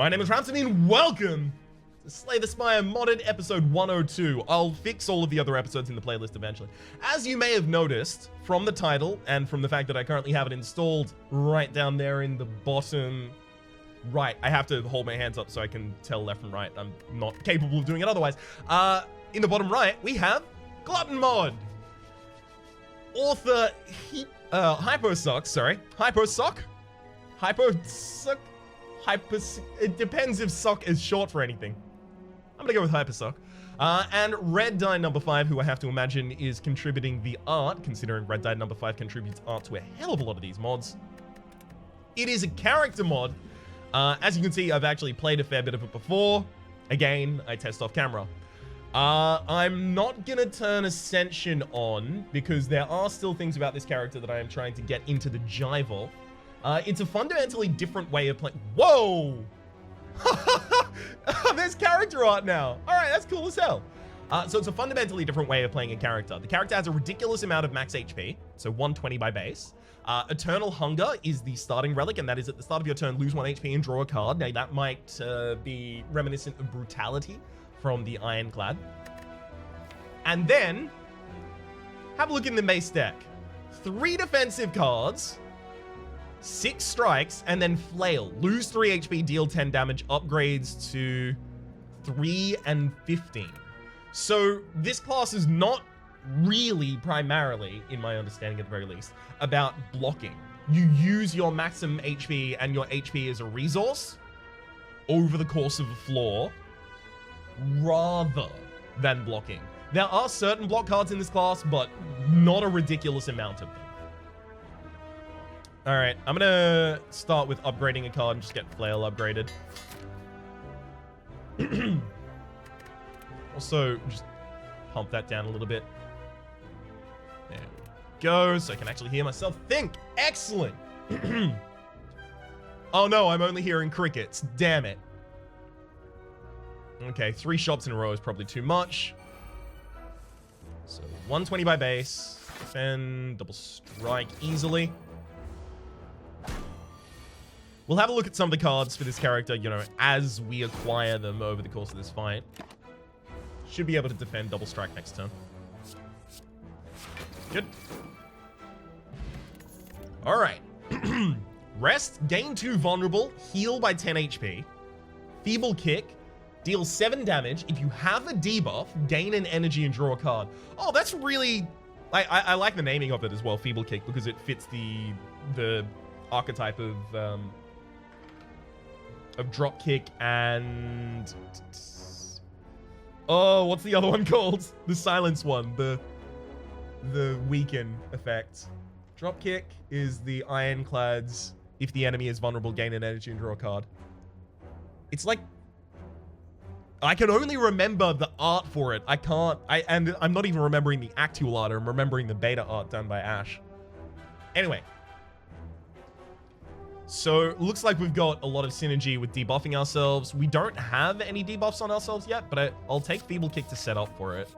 My name is Rhapsody and welcome to Slay the Spire modded episode 102. I'll fix all of the other episodes in the playlist eventually. As you may have noticed from the title and from the fact that I currently have it installed right down there in the bottom right. I have to hold my hands up so I can tell left from right. I'm not capable of doing it otherwise. In the bottom right, we have Glutton mod. Author Hyposock. It depends if sock is short for anything. I'm gonna go with Hypersock. And Red Dye number 5, who I have to imagine is contributing the art, considering Red Dye number 5 contributes art to a hell of a lot of these mods. It is a character mod. As you can see, I've actually played a fair bit of it before. Again, I test off camera. I'm not gonna turn Ascension on because there are still things about this character that I am trying to get into the jive of. It's a fundamentally different way of playing. Whoa! There's character art now. All right, that's cool as hell. So it's a fundamentally different way of playing a character. The character has a ridiculous amount of max HP, so 120 by base. Eternal Hunger is the starting relic, and that is at the start of your turn, lose 1 HP and draw a card. Now, that might be reminiscent of Brutality from the Ironclad. And then, have a look in the base deck. 3 defensive cards, 6 strikes, and then Flail. Lose 3 HP, deal 10 damage, upgrades to 3 and 15. So this class is not really primarily, in my understanding at the very least, about blocking. You use your maximum HP and your HP as a resource over the course of a floor rather than blocking. There are certain block cards in this class, but not a ridiculous amount of them. All right, I'm gonna start with upgrading a card and just get Flail upgraded. Also, just pump that down a little bit. There we go, so I can actually hear myself think. Excellent. Oh no, I'm only hearing crickets. Damn it. Okay, 3 shots in a row is probably too much. So 120 by base, defend, double strike easily. We'll have a look at some of the cards for this character, you know, as we acquire them over the course of this fight. Should be able to defend double strike next turn. Good. All right. Rest, gain 2 vulnerable, heal by 10 HP. Feeble Kick, deal 7 damage. If you have a debuff, gain an energy and draw a card. Oh, that's really... I like the naming of it as well, Feeble Kick, because it fits the archetype of drop kick and... Oh, what's the other one called? The silence one, the weaken effect. Drop kick is the Ironclad's, if the enemy is vulnerable, gain an energy and draw a card. It's like, I can only remember the art for it. And I'm not even remembering the actual art. I'm remembering the beta art done by Ash. Anyway. So, looks like we've got a lot of synergy with debuffing ourselves. We don't have any debuffs on ourselves yet, but I'll take Feeble Kick to set up for it.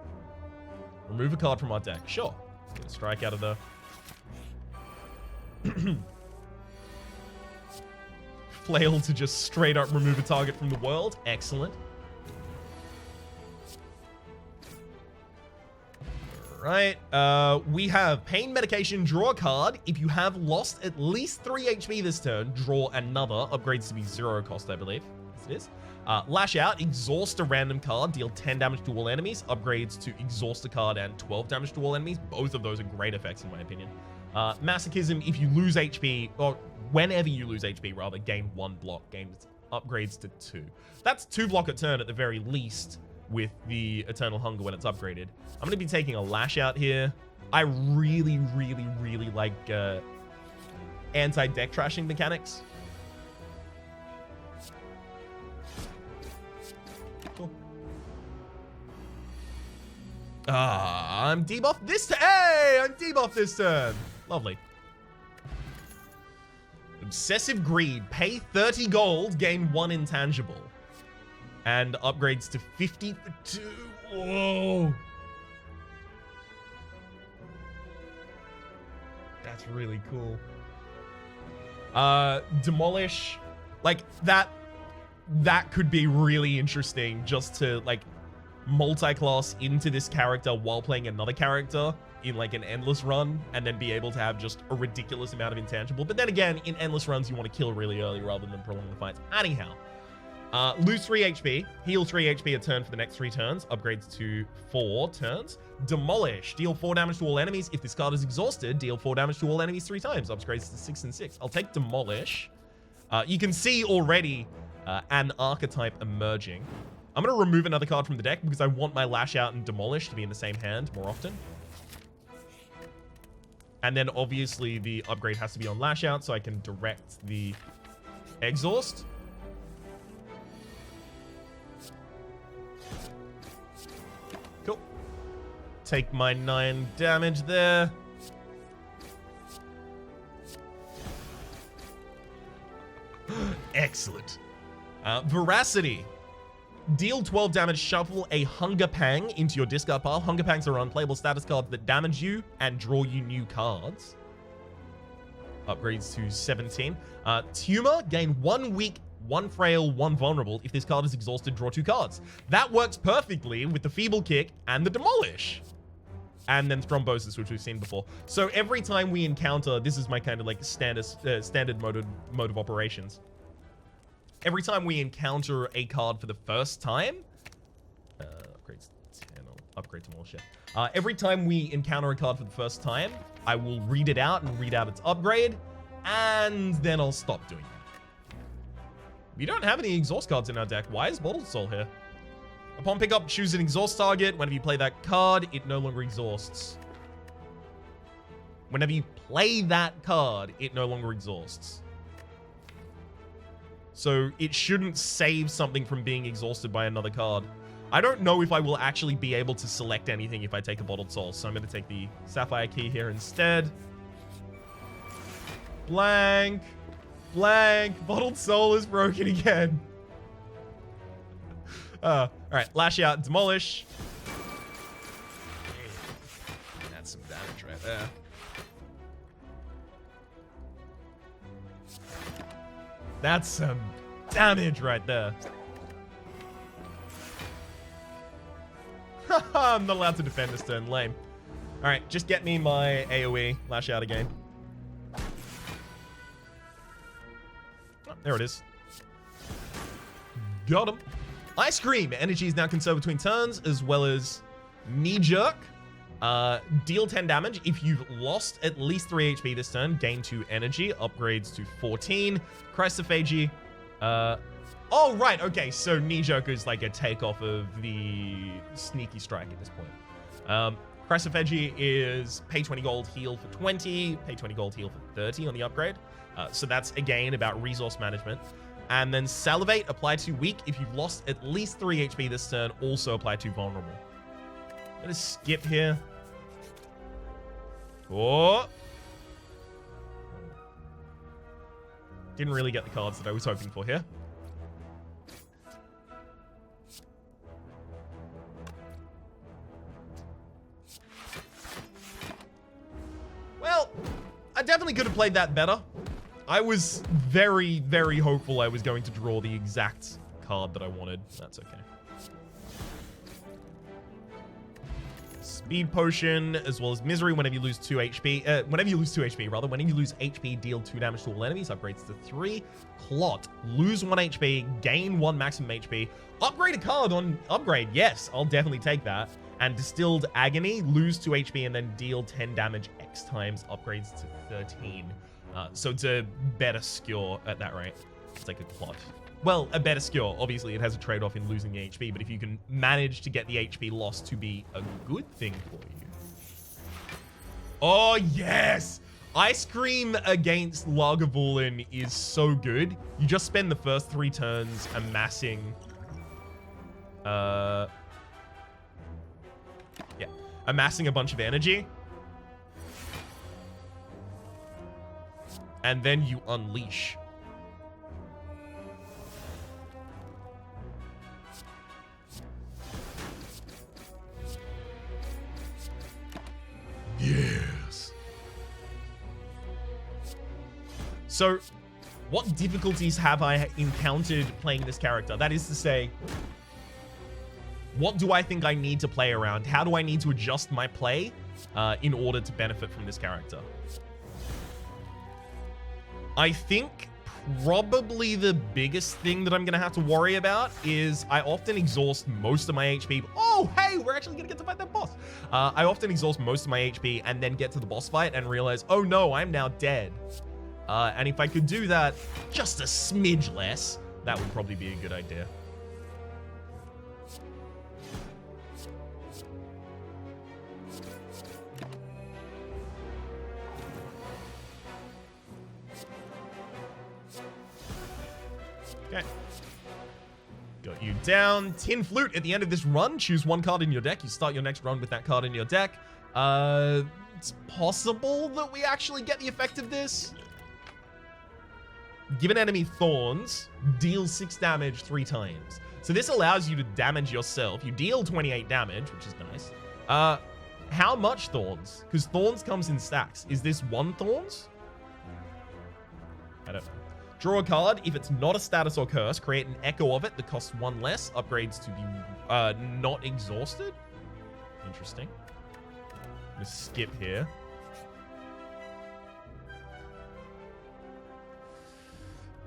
Remove a card from our deck. Sure. Get a strike out of the... Flail to just straight up remove a target from the world. Excellent. Right, we have pain medication, draw a card. If you have lost at least 3 HP this turn, draw another. Upgrades to be 0 cost, I believe. Yes, it is. Lash out, exhaust a random card, deal 10 damage to all enemies. Upgrades to exhaust a card and 12 damage to all enemies. Both of those are great effects in my opinion. Masochism, if you lose HP, or whenever you lose HP rather, gain 1 block. Gains upgrades to 2. That's 2 block a turn at the very least with the Eternal Hunger when it's upgraded. I'm going to be taking a Lash out here. I really, really, really like anti-deck trashing mechanics. Cool. I'm debuffed this turn. Hey, I'm debuffed this turn. Lovely. Obsessive Greed. Pay 30 gold, gain 1 intangible. And upgrades to 50 for 2. Whoa. That's really cool. Demolish. Like, that that could be really interesting, just to like multi-class into this character while playing another character in like an endless run, and then be able to have just a ridiculous amount of intangible. But then again, in endless runs, you want to kill really early rather than prolong the fights. Anyhow, lose 3 HP, heal 3 HP a turn for the next 3 turns, upgrades to 4 turns. Demolish, deal 4 damage to all enemies. If this card is exhausted, deal 4 damage to all enemies 3 times, upgrades to 6 and 6. I'll take Demolish. You can see already an archetype emerging. I'm going to remove another card from the deck because I want my Lash Out and Demolish to be in the same hand more often. And then obviously the upgrade has to be on Lash Out, so I can direct the Exhaust. Cool. Take my 9 damage there. Excellent. Veracity. Deal 12 damage, shuffle a Hunger Pang into your discard pile. Hunger Pangs are unplayable status cards that damage you and draw you new cards. Upgrades to 17. Tumor, gain 1 weak, 1 frail, 1 vulnerable. If this card is exhausted, draw 2 cards. That works perfectly with the Feeble Kick and the Demolish. And then Thrombosis, which we've seen before. So every time we encounter, this is my kind of like standard mode of operations. Every time we encounter a card for the first time, upgrades 10, I'll upgrade to more shit. Every time we encounter a card for the first time, I will read it out and read out its upgrade, and then I'll stop doing that. We don't have any exhaust cards in our deck. Why is Bottled Soul here? Upon pickup, choose an exhaust target. Whenever you play that card, it no longer exhausts. Whenever you play that card, it no longer exhausts. So it shouldn't save something from being exhausted by another card. I don't know if I will actually be able to select anything if I take a Bottled Soul, so I'm going to take the Sapphire Key here instead. Blank. Blank. Bottled Soul is broken again. Alright, Lash Out, Demolish. That's some damage right there. That's some damage right there. I'm not allowed to defend this turn. Lame. Alright, just get me my AoE. Lash Out again. Oh, there it is. Got him. Ice Cream. Energy is now conserved between turns, as well as Knee Jerk. Deal 10 damage. If you've lost at least 3 HP this turn, gain 2 energy. Upgrades to 14. Chrysophagy. Oh, right. Okay, so Knee Jerk is like a takeoff of the Sneaky Strike at this point. Chrysophagy is pay 20 gold, heal for 20. Pay 20 gold, heal for 30 on the upgrade. So that's, again, about resource management. And then Salivate, apply to weak. If you've lost at least 3 HP this turn, also apply to vulnerable. I'm gonna skip here. Oh! Didn't really get the cards that I was hoping for here. Well, I definitely could have played that better. I was very, very hopeful I was going to draw the exact card that I wanted. That's okay. Speed Potion, as well as Misery whenever you lose 2 HP. Whenever you lose 2 HP, rather. Whenever you lose HP, deal 2 damage to all enemies. Upgrades to 3. Clot, lose 1 HP, gain 1 maximum HP. Upgrade a card on upgrade. Yes, I'll definitely take that. And Distilled Agony, lose 2 HP and then deal 10 damage X times. Upgrades to 13. So it's a better skill at that rate. It's like a Clot. Well, a better skill. Obviously, it has a trade-off in losing the HP, but if you can manage to get the HP loss to be a good thing for you. Oh, yes! Ice Cream against Lagavulin is so good. You just spend the first 3 turns amassing... amassing a bunch of energy. And then you unleash. Yes. So, What difficulties have I encountered playing this character? That is to say, what do I think I need to play around? How do I need to adjust my play in order to benefit from this character? I think probably the biggest thing that I'm going to have to worry about is I often exhaust most of my HP. Oh, hey, we're actually going to get to fight that boss. I often exhaust most of my HP and then get to the boss fight and realize, oh no, I'm now dead. And if I could do that just a smidge less, that would probably be a good idea. Okay. Got you down. Tin Flute at the end of this run. Choose one card in your deck. You start your next run with that card in your deck. It's possible that we actually get the effect of this. Give an enemy thorns, deal 6 damage 3 times. So this allows you to damage yourself. You deal 28 damage, which is nice. How much thorns? Because thorns comes in stacks. Is this 1 thorns? I don't know. Draw a card. If it's not a status or curse, create an echo of it that costs 1 less. Upgrades to be not exhausted. Interesting. I'm gonna skip here.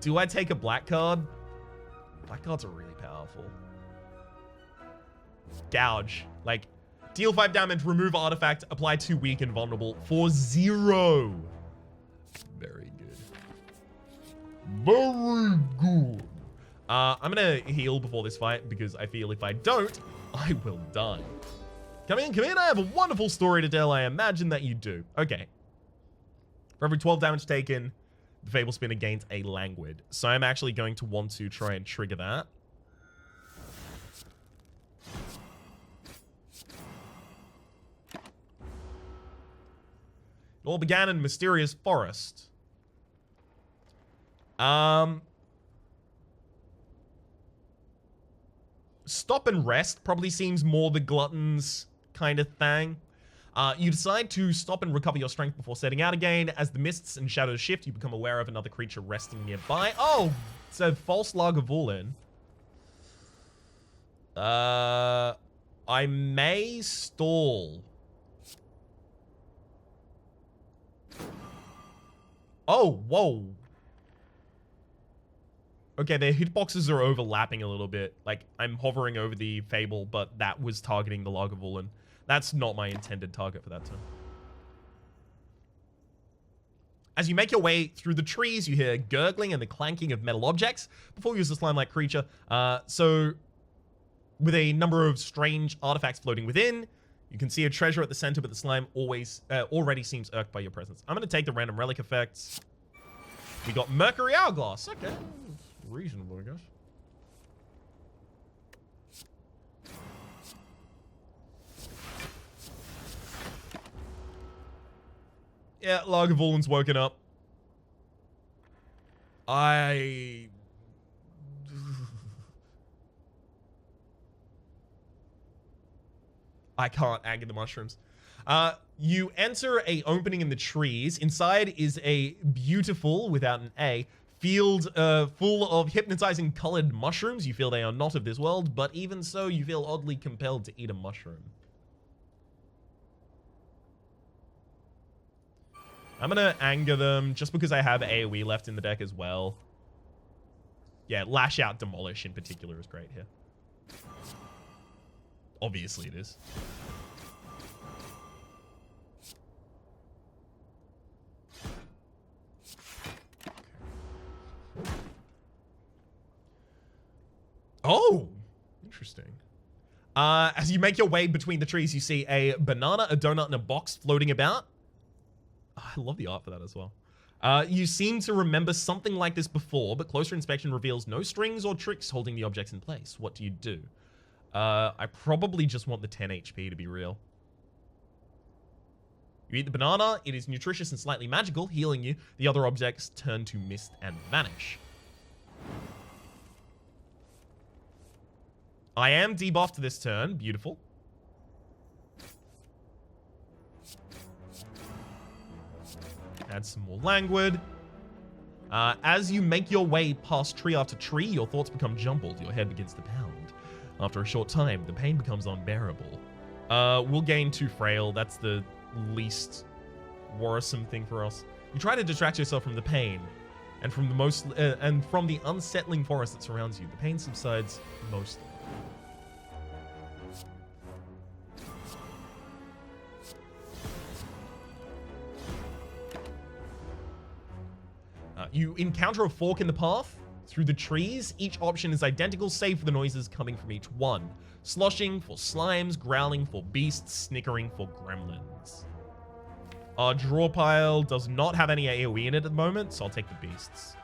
Do I take a black card? Black cards are really powerful. Gouge. Like, deal 5 damage, remove artifact, apply 2 weak and vulnerable for 0. Very good. Very good. I'm gonna heal before this fight because I feel if I don't, I will die. Come in, come in. I have a wonderful story to tell. I imagine that you do. Okay. For every 12 damage taken, the Fable Spinner gains a Languid. So I'm actually going to want to try and trigger that. It all began in Mysterious Forest. Stop and rest probably seems more the Glutton's kind of thing. You decide to stop and recover your strength before setting out again. As the mists and shadows shift, you become aware of another creature resting nearby. Oh, it's a false Lagavulin. I may stall. Oh, whoa. Okay, their hitboxes are overlapping a little bit. Like, I'm hovering over the Fable, but that was targeting the Lagavulin. That's not my intended target for that turn. As you make your way through the trees, you hear gurgling and the clanking of metal objects before you use a slime-like creature. So, with a number of strange artifacts floating within, you can see a treasure at the center, but the slime already seems irked by your presence. I'm going to take the random relic effects. We got Mercury Hourglass. Okay. Reasonable, I guess. Yeah, Lagavulin's woken up. I can't anger the mushrooms. You enter a opening in the trees. Inside is a beautiful, without an A, field full of hypnotizing colored mushrooms. You feel they are not of this world, but even so, you feel oddly compelled to eat a mushroom. I'm gonna anger them just because I have AoE left in the deck as well. Yeah, Lash Out Demolish in particular is great here. Obviously it is. Oh, interesting. As you make your way between the trees, you see a banana, a donut, and a box floating about. Oh, I love the art for that as well. You seem to remember something like this before, but closer inspection reveals no strings or tricks holding the objects in place. What do you do? I probably just want the 10 HP to be real. You eat the banana. It is nutritious and slightly magical, healing you. The other objects turn to mist and vanish. I am debuffed this turn. Beautiful. Add some more Languid. As you make your way past tree after tree, your thoughts become jumbled. Your head begins to pound. After a short time, the pain becomes unbearable. We'll gain 2 frail. That's the least worrisome thing for us. You try to distract yourself from the pain, and from the unsettling forest that surrounds you. The pain subsides mostly. You encounter a fork in the path through the trees. Each option is identical, save for the noises coming from each one. Sloshing for slimes, growling for beasts, snickering for gremlins. Our draw pile does not have any AoE in it at the moment, so I'll take the beasts.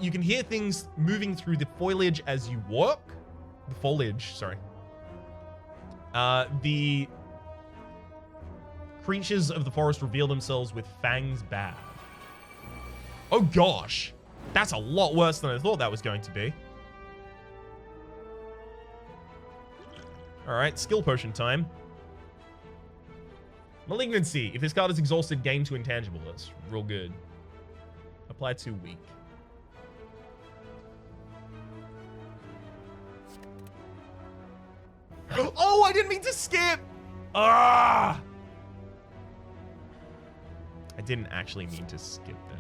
You can hear things moving through the foliage as you walk. The foliage, sorry. The creatures of the forest reveal themselves with fangs bad. Oh gosh, that's a lot worse than I thought that was going to be. All right, skill potion time. Malignancy. If this card is exhausted, gain to intangible. That's real good. Apply to weak. Oh, I didn't mean to skip. Ah! I didn't actually mean to skip there.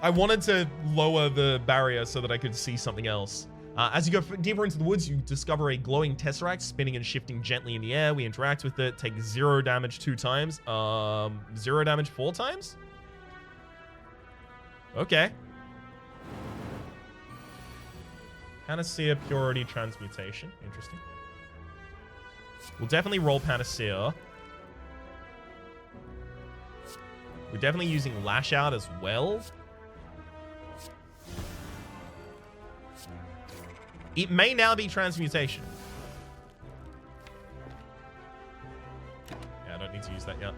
I wanted to lower the barrier so that I could see something else. As you go deeper into the woods, you discover a glowing tesseract spinning and shifting gently in the air. We interact with it, take 0 damage 2 times. 0 damage 4 times? Okay. Panacea, Purity, Transmutation. Interesting. We'll definitely roll Panacea. We're definitely using Lash Out as well. It may now be Transmutation. Yeah, I don't need to use that yet.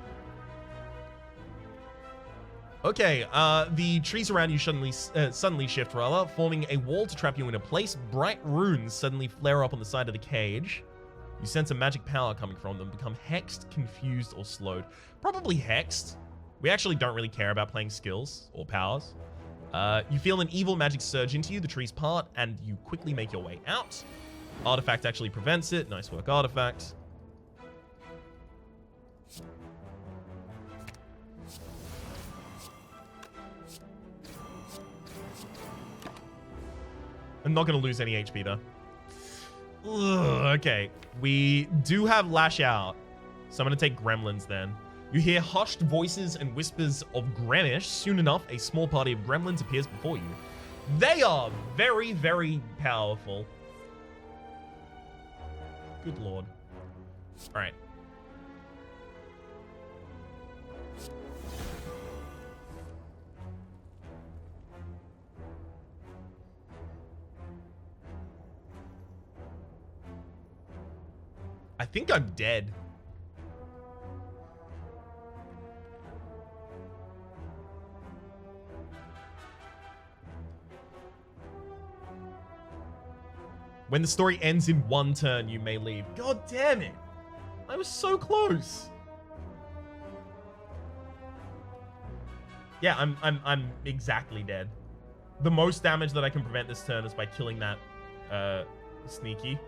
Okay, the trees around you suddenly shift, forming a wall to trap you in a place. Bright runes suddenly flare up on the side of the cage. You sense a magic power coming from them, become hexed, confused, or slowed. Probably hexed. We actually don't really care about playing skills or powers. You feel an evil magic surge into you, the trees part, and you quickly make your way out. Artifact actually prevents it. Nice work, Artifact. I'm not going to lose any HP, though. Ugh, okay, we do have Lash Out, so I'm going to take Gremlins then. You hear hushed voices and whispers of Gremish. Soon enough, a small party of gremlins appears before you. They are very, very powerful. Good lord. All right. I think I'm dead. When the story ends in 1 turn, you may leave. God damn it. I was so close. Yeah, I'm exactly dead. The most damage that I can prevent this turn is by killing that sneaky.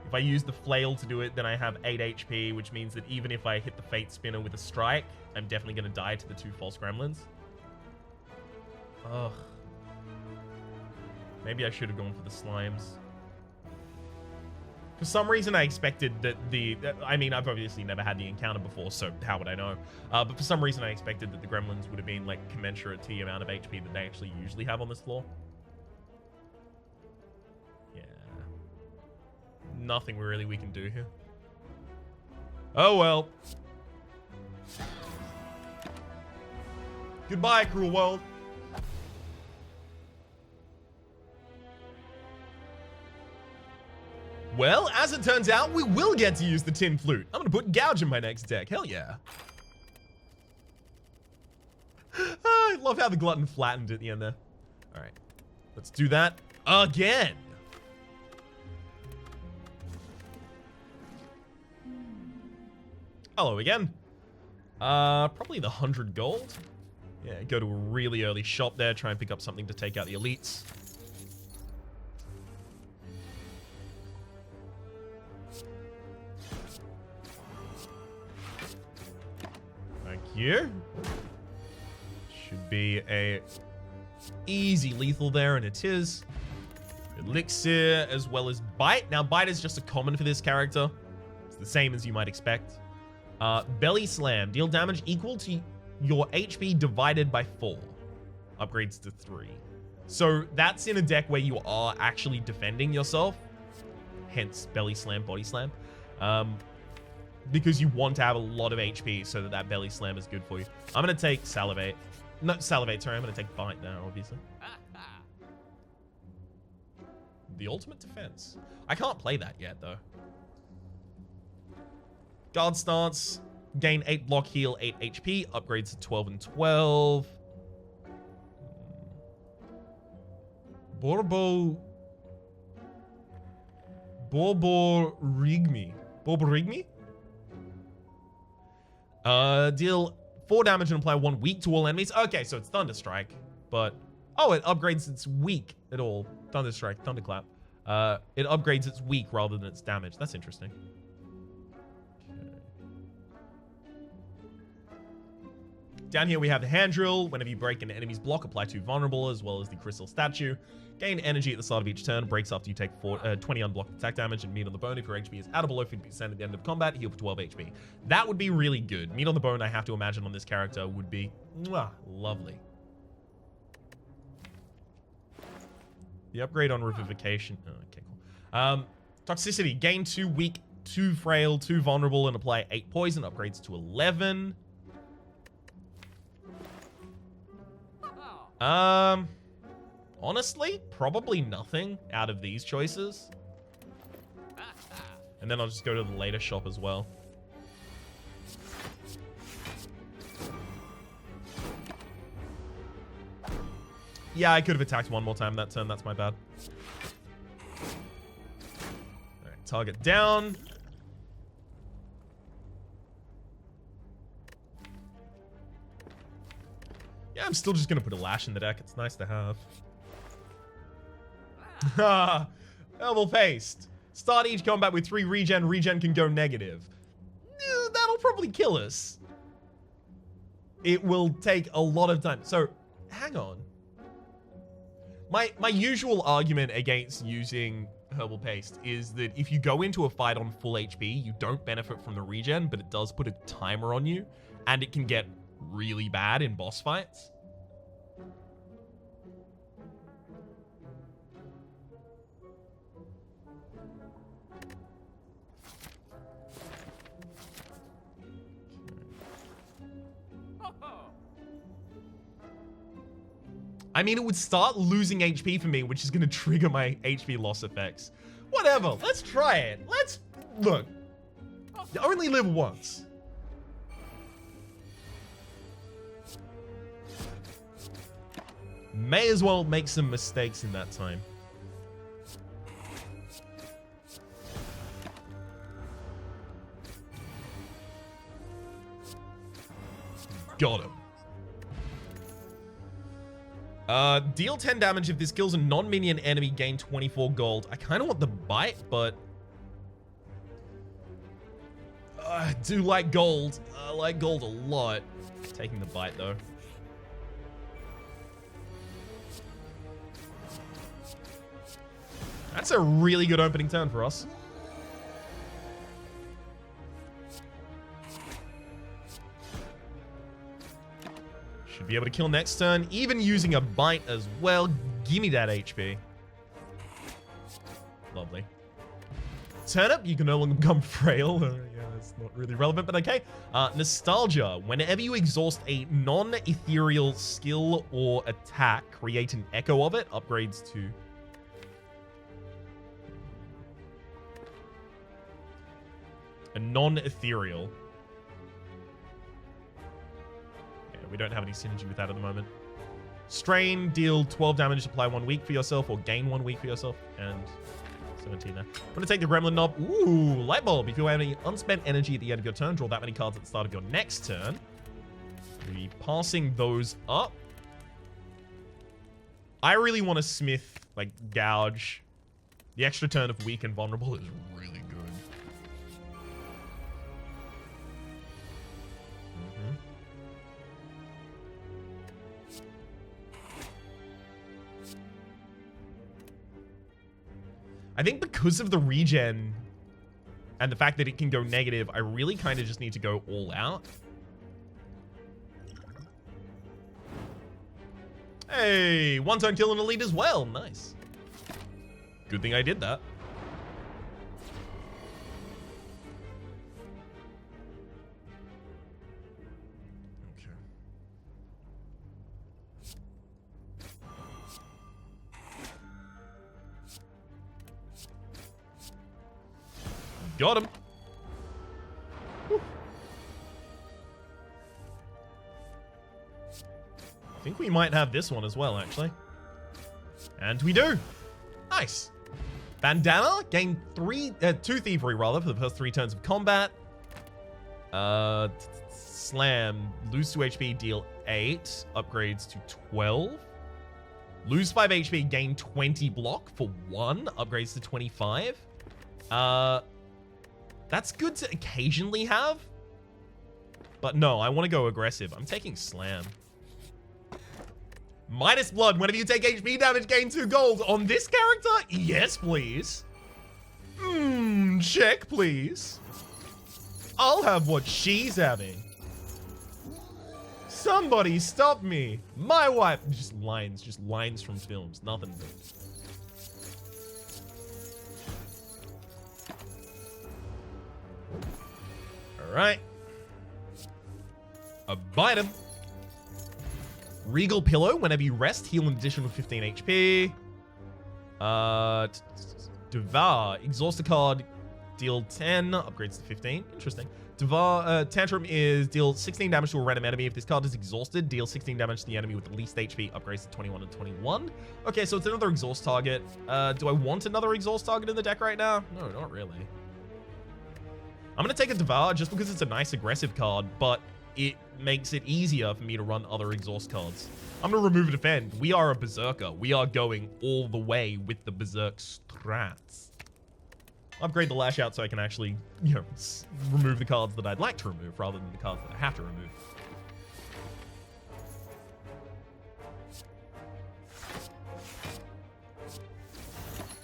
If I use the flail to do it, then I have 8 HP, which means that even if I hit the Fate Spinner with a strike, I'm definitely going to die to the 2 false gremlins. Ugh. Maybe I should have gone for the slimes. For some reason, I expected that I mean, I've obviously never had the encounter before, so how would I know? But for some reason, I expected that the gremlins would have been, like, commensurate to the amount of HP that they actually usually have on this floor. Yeah. Nothing really we can do here. Oh, well. Goodbye, cruel world. Well, as it turns out, we will get to use the tin flute. I'm gonna put Gouge in my next deck. Hell yeah. I love how the Glutton flattened at the end there. All right, let's do that again. Hello again. Probably the 100 gold. Yeah, go to a really early shop there, try and pick up something to take out the elites. Thank you. Should be a easy lethal there, and it is. Elixir as well as Bite. Now, Bite is just a common for this character. It's the same as you might expect. Belly Slam. Deal damage equal to your HP divided by 4. Upgrades to 3. So that's in a deck where you are actually defending yourself. Hence, Belly Slam, Body Slam. Because you want to have a lot of HP so that that Belly Slam is good for you. I'm going to take Salivate. Not Salivate, sorry. I'm going to take Bite now, obviously. The ultimate defense. I can't play that yet, though. Guard Stance. Gain 8 block, heal 8 HP. Upgrades to 12 and 12. Borborigmi. Borborigmi? Deal 4 damage and apply 1 weak to all enemies. Okay, so it's Thunderstrike, but oh, it upgrades its weak at all. Thunderstrike, Thunderclap. It upgrades its weak rather than its damage. That's interesting. Okay. Down here we have the Hand Drill. Whenever you break an enemy's block, apply 2 vulnerable as well as the Crystal Statue. Gain energy at the start of each turn. Breaks after you take 20 unblocked attack damage, and meat on the bone. If your HP is at or below 50% at the end of combat, heal for 12 HP. That would be really good. Meat on the bone, I have to imagine, on this character would be lovely. The upgrade on Revivification. Oh, okay, cool. Toxicity. Gain 2 weak, 2 frail, 2 vulnerable, and apply 8 poison. Upgrades to 11. Honestly, probably nothing out of these choices. And then I'll just go to the later shop as well. Yeah, I could have attacked one more time that turn. That's my bad. Alright, target down. Yeah, I'm still just going to put a Lash in the deck. It's nice to have. Herbal Paste. Start each combat with 3 regen. Regen can go negative. That'll probably kill us. It will take a lot of time. So, hang on. My usual argument against using Herbal Paste is that if you go into a fight on full HP, you don't benefit from the regen, but it does put a timer on you, and it can get really bad in boss fights. I mean, it would start losing HP for me, which is going to trigger my HP loss effects. Whatever, let's try it. Let's... Look, you only live once. May as well make some mistakes in that time. Got him. Deal 10 damage if this kills a non-minion enemy, gain 24 gold. I kind of want the Bite, but... I do like gold. I like gold a lot. Taking the Bite, though. That's a really good opening turn for us. Should be able to kill next turn, even using a Bite as well. Give me that HP. Lovely. Turnip, you can no longer become frail. Yeah, that's not really relevant, but okay. Nostalgia. Whenever you exhaust a non-ethereal skill or attack, create an echo of it. Upgrades to... A non-ethereal. Yeah, we don't have any synergy with that at the moment. Strain, deal 12 damage, apply 1 week for yourself, or gain 1 week for yourself, and 17 there. I'm going to take the Gremlin Knob. Ooh, Light Bulb. If you have any unspent energy at the end of your turn, draw that many cards at the start of your next turn. We'll be passing those up. I really want to Smith, like, Gouge. The extra turn of Weak and Vulnerable is really good. I think because of the regen and the fact that it can go negative, I really kind of just need to go all out. Hey, one turn kill an elite as well. Nice. Good thing I did that. Okay. Got him. Whew. I think we might have this one as well, actually. And we do. Nice. Bandana, gain 2 thievery rather for the first 3 turns of combat. Slam, lose 2 HP, deal 8, upgrades to 12. Lose 5 HP, gain 20 block for 1, upgrades to 25. That's good to occasionally have. But no, I want to go aggressive. I'm taking Slam. Minus blood. Whenever you take HP damage, gain 2 gold. On this character? Yes, please. Check, please. I'll have what she's having. Somebody stop me. My wife. Just lines from films. Nothing but. All right. Abide him. Regal Pillow. Whenever you rest, heal an additional 15 HP. Devour. Exhaust a card. Deal 10. Upgrades to 15. Interesting. Devour. Tantrum is deal 16 damage to a random enemy. If this card is exhausted, deal 16 damage to the enemy with the least HP. Upgrades to 21 and 21. Okay, so it's another exhaust target. Do I want another exhaust target in the deck right now? No, not really. I'm going to take a Devour just because it's a nice aggressive card, but it makes it easier for me to run other exhaust cards. I'm going to remove Defend. We are a Berserker. We are going all the way with the Berserk strats. Upgrade the Lash Out so I can actually, you know, remove the cards that I'd like to remove rather than the cards that I have to remove.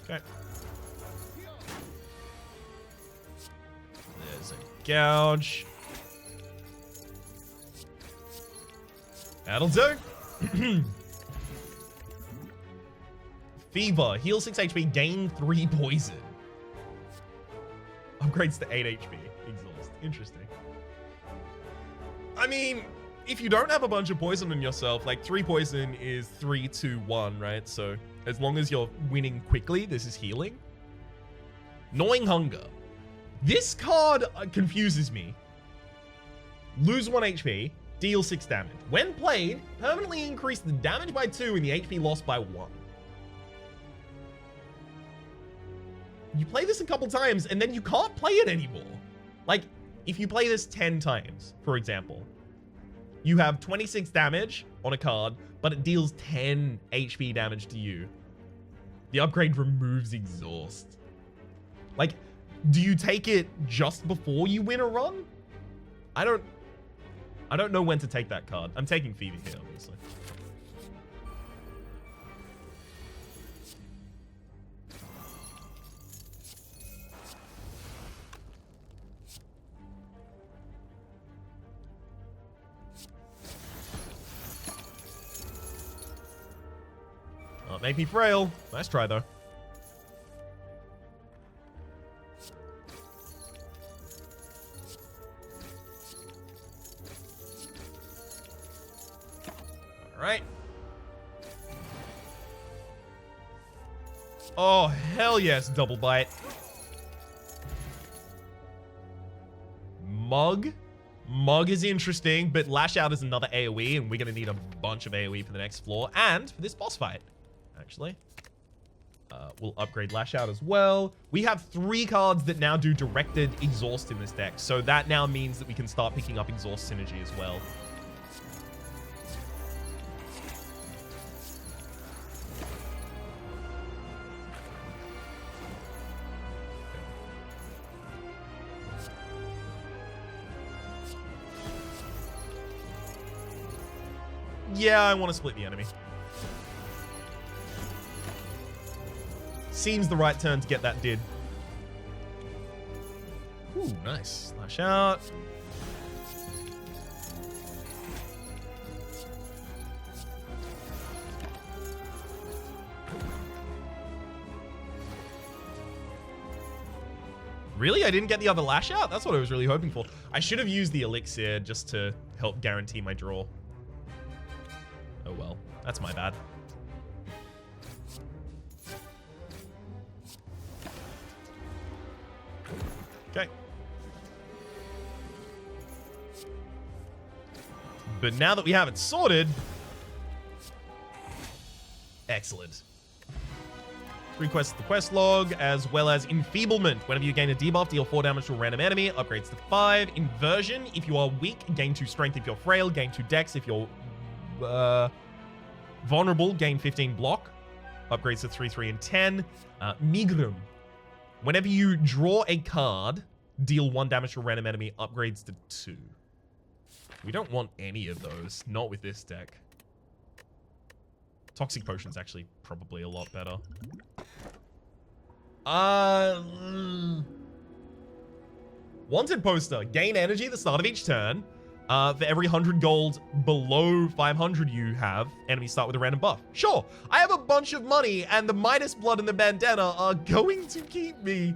Okay. There's a Gouge. That'll do. Fever. Heal 6 HP, gain 3 poison. Upgrades to 8 HP. Exhaust. Interesting. I mean, if you don't have a bunch of poison on yourself, like 3 poison is 3, 2, 1, right? So as long as you're winning quickly, this is healing. Gnawing Hunger. This card confuses me. Lose 1 HP. Deal 6 damage. When played, permanently increase the damage by 2 and the HP lost by 1. You play this a couple times and then you can't play it anymore. Like, if you play this 10 times, for example, you have 26 damage on a card, but it deals 10 HP damage to you. The upgrade removes exhaust. Like, do you take it just before you win a run? I don't know when to take that card. I'm taking Fever here, obviously. Oh, make me frail. Nice try, though. Right. Oh, hell yes, double bite. Mug. Mug is interesting, but Lash Out is another AoE, and we're going to need a bunch of AoE for the next floor and for this boss fight, actually. We'll upgrade Lash Out as well. We have 3 cards that now do directed exhaust in this deck, so that now means that we can start picking up exhaust synergy as well. Yeah, I want to split the enemy. Seems the right turn to get that did. Ooh, nice. Lash Out. Really? I didn't get the other Lash Out? That's what I was really hoping for. I should have used the Elixir just to help guarantee my draw. Oh well, that's my bad. Okay. But now that we have it sorted... Excellent. Request the quest log, as well as Enfeeblement. Whenever you gain a debuff, deal 4 damage to a random enemy. Upgrades to 5. Inversion. If you are weak, gain 2 strength. If you're frail, gain 2 dex. If you're vulnerable, gain 15 block. Upgrades to 3, 3, and 10. Migrum. Whenever you draw a card, deal 1 damage to a random enemy. Upgrades to 2. We don't want any of those. Not with this deck. Toxic Potion's actually probably a lot better. Wanted poster. Gain energy at the start of each turn. For every 100 gold below 500 you have, enemies start with a random buff. Sure, I have a bunch of money, and the Midas Blood and the Bandana are going to keep me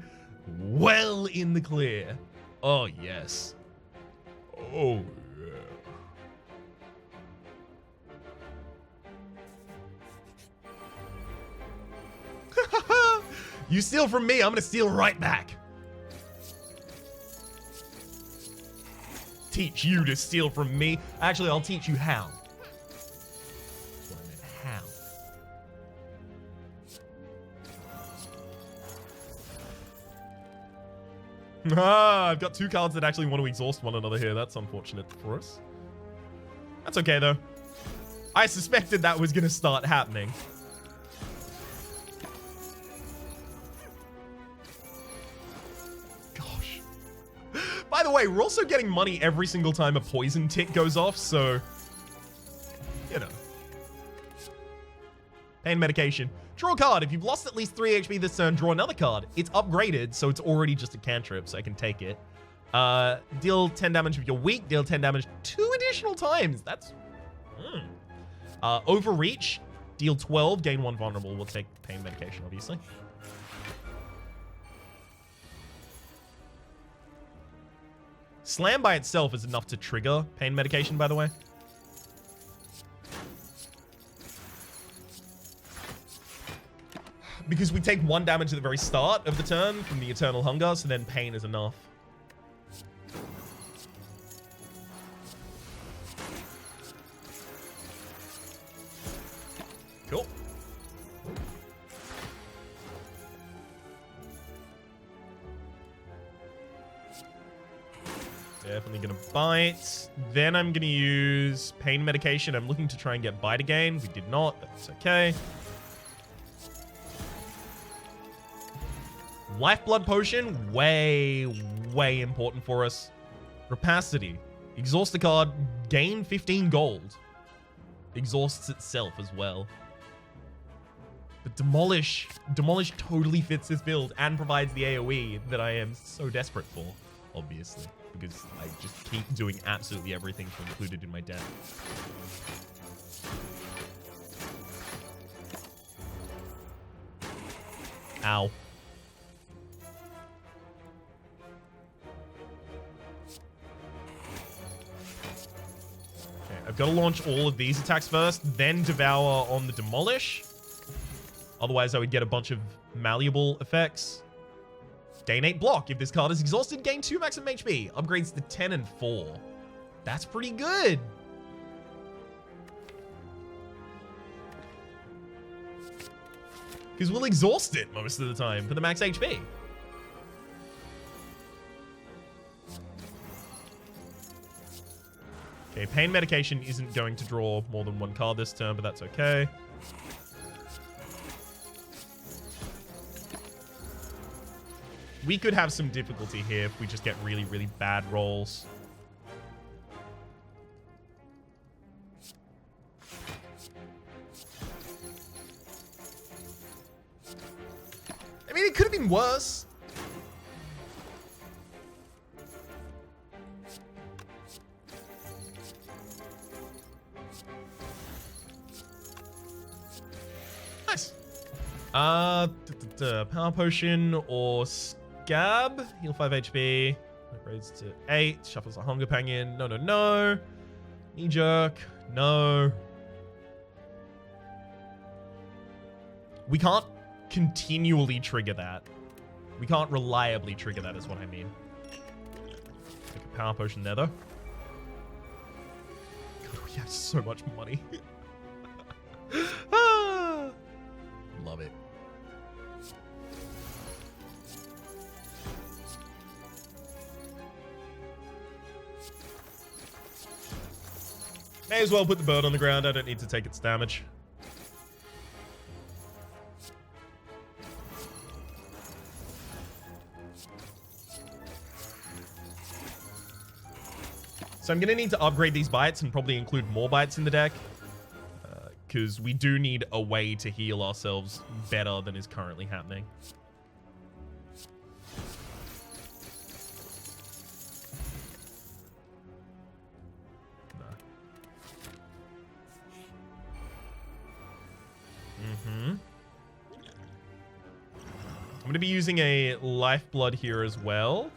well in the clear. Oh, yes. Oh, yeah. You steal from me, I'm gonna steal right back. Teach you to steal from me. Actually, I'll teach you how. That's what I meant, how. Ah, I've got 2 cards that actually want to exhaust one another here. That's unfortunate for us. That's okay, though. I suspected that was going to start happening. Gosh. By the way, we're also getting money every single time a poison tick goes off, so... You know. Pain medication. Draw a card. If you've lost at least 3 HP this turn, draw another card. It's upgraded, so it's already just a cantrip, so I can take it. Deal 10 damage if you're weak. Deal 10 damage 2 additional times. That's... Overreach. Deal 12. Gain 1 vulnerable. We'll take pain medication, obviously. Slam by itself is enough to trigger pain medication, by the way. Because we take 1 damage at the very start of the turn from the Eternal Hunger, so then pain is enough. Cool. Definitely gonna bite. Then I'm gonna use pain medication. I'm looking to try and get bite again. We did not. That's okay. Lifeblood potion, way important for us. Rapacity. Exhaust the card, gain 15 gold. Exhausts itself as well. But Demolish totally fits this build and provides the AoE that I am so desperate for, obviously. Because I just keep doing absolutely everything to include it in my deck. Ow. Okay, I've got to launch all of these attacks first, then Devour on the Demolish. Otherwise, I would get a bunch of malleable effects. Gain 8 block. If this card is exhausted, gain 2 maximum HP. Upgrades to 10 and 4. That's pretty good. Because we'll exhaust it most of the time for the max HP. Okay, pain medication isn't going to draw more than 1 card this turn, but that's okay. We could have some difficulty here if we just get really, really bad rolls. I mean, it could have been worse. Nice. Power potion or scab. Heal 5 HP. Upgrades to 8. Shuffles a hunger pang. No, no, no. Knee jerk. No. We can't continually trigger that. We can't reliably trigger that is what I mean. Take a power potion there, though. God, we have so much money. Ah, love it. May as well put the bird on the ground. I don't need to take its damage. So I'm going to need to upgrade these bites and probably include more bites in the deck. Because we do need a way to heal ourselves better than is currently happening. I'm going to be using a lifeblood here as well.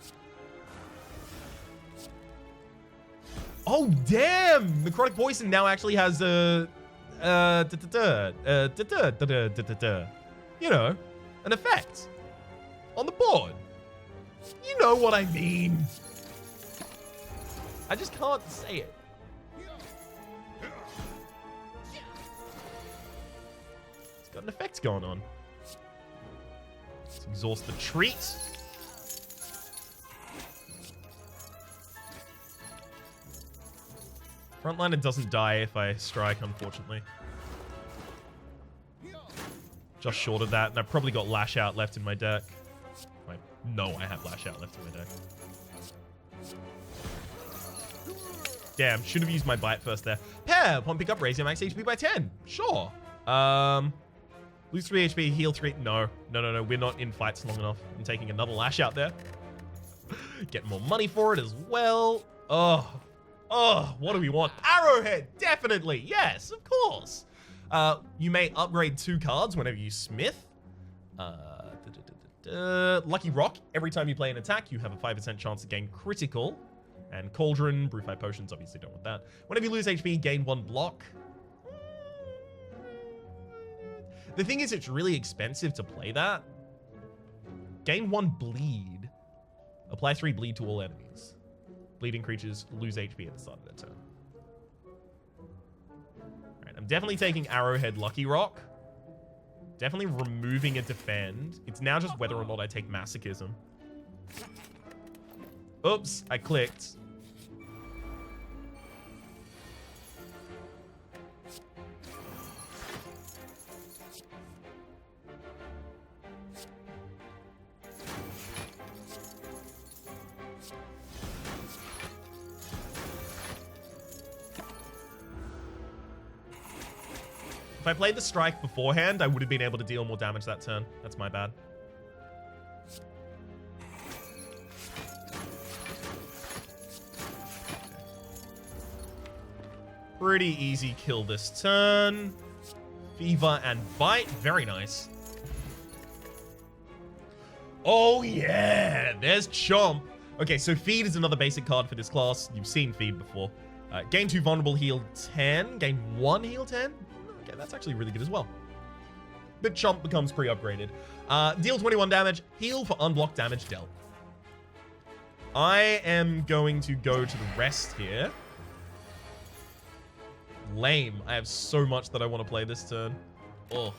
Oh, damn! Necrotic Poison now actually has a... you know, an effect on the board. You know what I mean. I just can't say it. It's got an effect going on. Let's exhaust the treat. Frontliner doesn't die if I strike, unfortunately. Just short of that, and I've probably got Lash Out left in my deck. I know I have Lash Out left in my deck. Damn, should have used my bite first there. Pair, upon pickup, raise your max HP by 10. Sure. Lose 3 HP, heal 3. No, we're not in fights long enough. I'm taking another Lash Out there. Get more money for it as well. Oh, what do we want? Arrowhead, definitely. Yes, of course. You may upgrade 2 cards whenever you smith. Lucky Rock. Every time you play an attack, you have a 5% chance to gain critical. And Cauldron, Brew 5 Potions, obviously don't want that. Whenever you lose HP, gain 1 block. The thing is, it's really expensive to play that. Gain 1 bleed. Apply 3 bleed to all enemies. Bleeding creatures lose HP at the start of their turn. Alright, I'm definitely taking Arrowhead Lucky Rock. Definitely removing a defend. It's now just whether or not I take Masochism. Oops, I clicked. If I played the strike beforehand, I would have been able to deal more damage that turn. That's my bad. Pretty easy kill this turn. Fever and Bite. Very nice. Oh, yeah. There's Chomp. Okay, so Feed is another basic card for this class. You've seen Feed before. Gain 2 vulnerable, heal 10. Gain 1, heal 10. Okay, that's actually really good as well. but Chomp becomes pre-upgraded. Deal 21 damage, heal for unblocked damage dealt. I am going to go to the rest here. Lame. I have so much that I want to play this turn. Oh.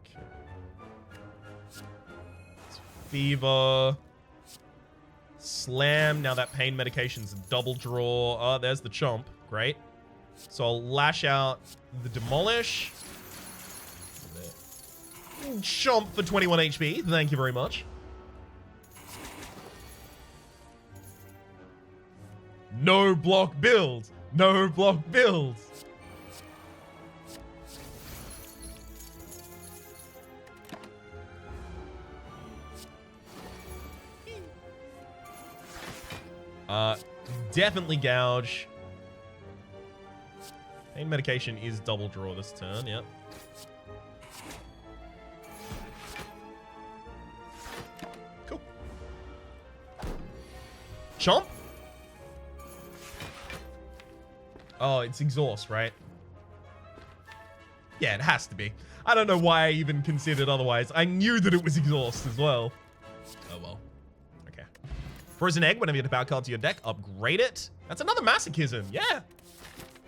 Okay. Fever. Slam. Now that pain medication's a double draw. Oh, there's the Chomp. Great. So I'll lash out the Demolish. Chomp for 21 HP. Thank you very much. No block build. No block build. Definitely gouge. Pain medication is double draw this turn, yep. Cool. Chomp? Oh, it's exhaust, right? Yeah, it has to be. I don't know why I even considered otherwise. I knew that it was exhaust as well. Oh, well. Okay. Frozen Egg, whenever you get a power card to your deck, upgrade it. That's another Masochism. Yeah.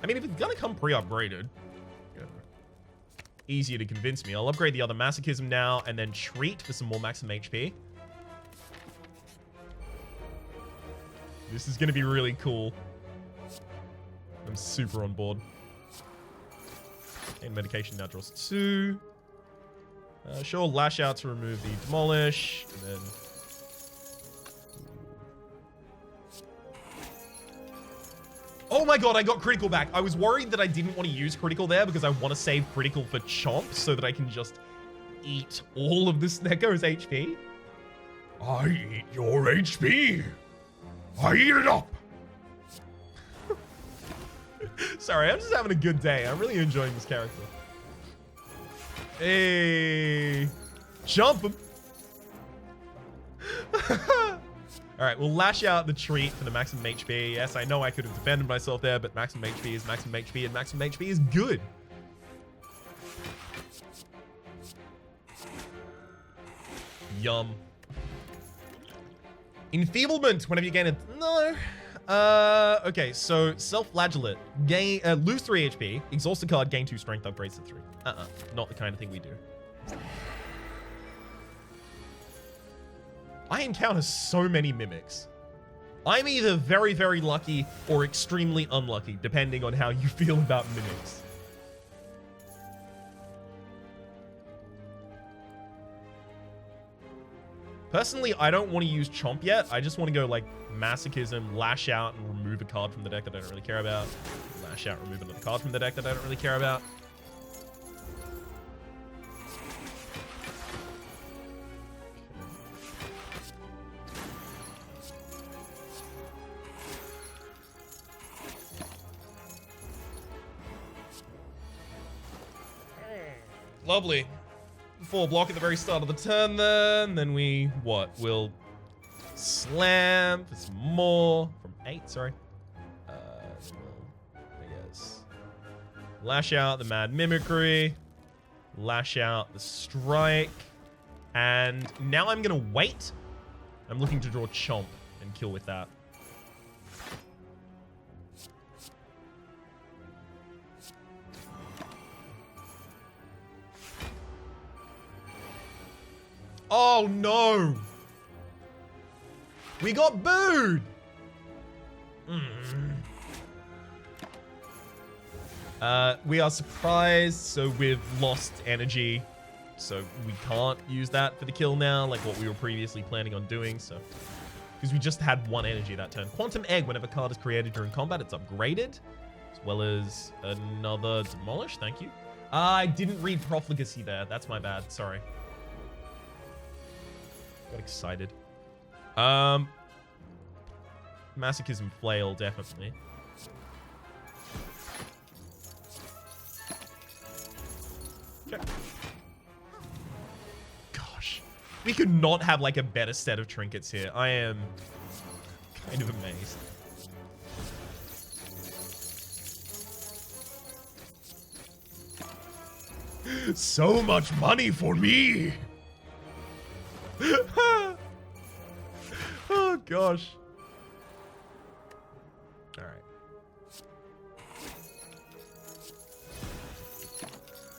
I mean, if it's gonna come pre-upgraded, easier to convince me. I'll upgrade the other Masochism now and then treat for some more maximum HP. This is gonna be really cool. I'm super on board. And medication now draws 2. Sure, lash out to remove the demolish, and then. Oh my god, I got critical back. I was worried that I didn't want to use critical there because I want to save critical for Chomp so that I can just eat all of this Snecko's HP. I eat your HP. I eat it up. Sorry, I'm just having a good day. I'm really enjoying this character. Hey, jump him. All right, we'll lash out the treat for the maximum HP. Yes, I know I could have defended myself there, but maximum HP is maximum HP, and maximum HP is good. Yum. Enfeeblement, whenever you gain it. No. Okay, so self-flagellate. Gain, lose 3 HP. Exhaust a card, gain 2 strength, upgrades to 3. Not the kind of thing we do. I encounter so many mimics. I'm either very, very lucky or extremely unlucky, depending on how you feel about mimics. Personally, I don't want to use Chomp yet. I just want to go like Masochism, lash out, and remove a card from the deck that I don't really care about. Lash out, remove another card from the deck that I don't really care about. Lovely. 4 block at the very start of the turn then we, what? We'll slam for some more. From 8, sorry. I guess. Lash out the Mad Mimicry. Lash out the Strike. And now I'm going to wait. I'm looking to draw Chomp and kill with that. Oh no! We got booed! We are surprised, so we've lost energy. So we can't use that for the kill now, like what we were previously planning on doing, so. Because we just had 1 energy that turn. Quantum Egg, whenever a card is created during combat, it's upgraded. As well as another Demolish, thank you. I didn't read Profligacy there, that's my bad, sorry. Got excited. Masochism Flail, definitely. Okay. Gosh. We could not have like a better set of trinkets here. I am kind of amazed. So much money for me. Oh gosh. All right.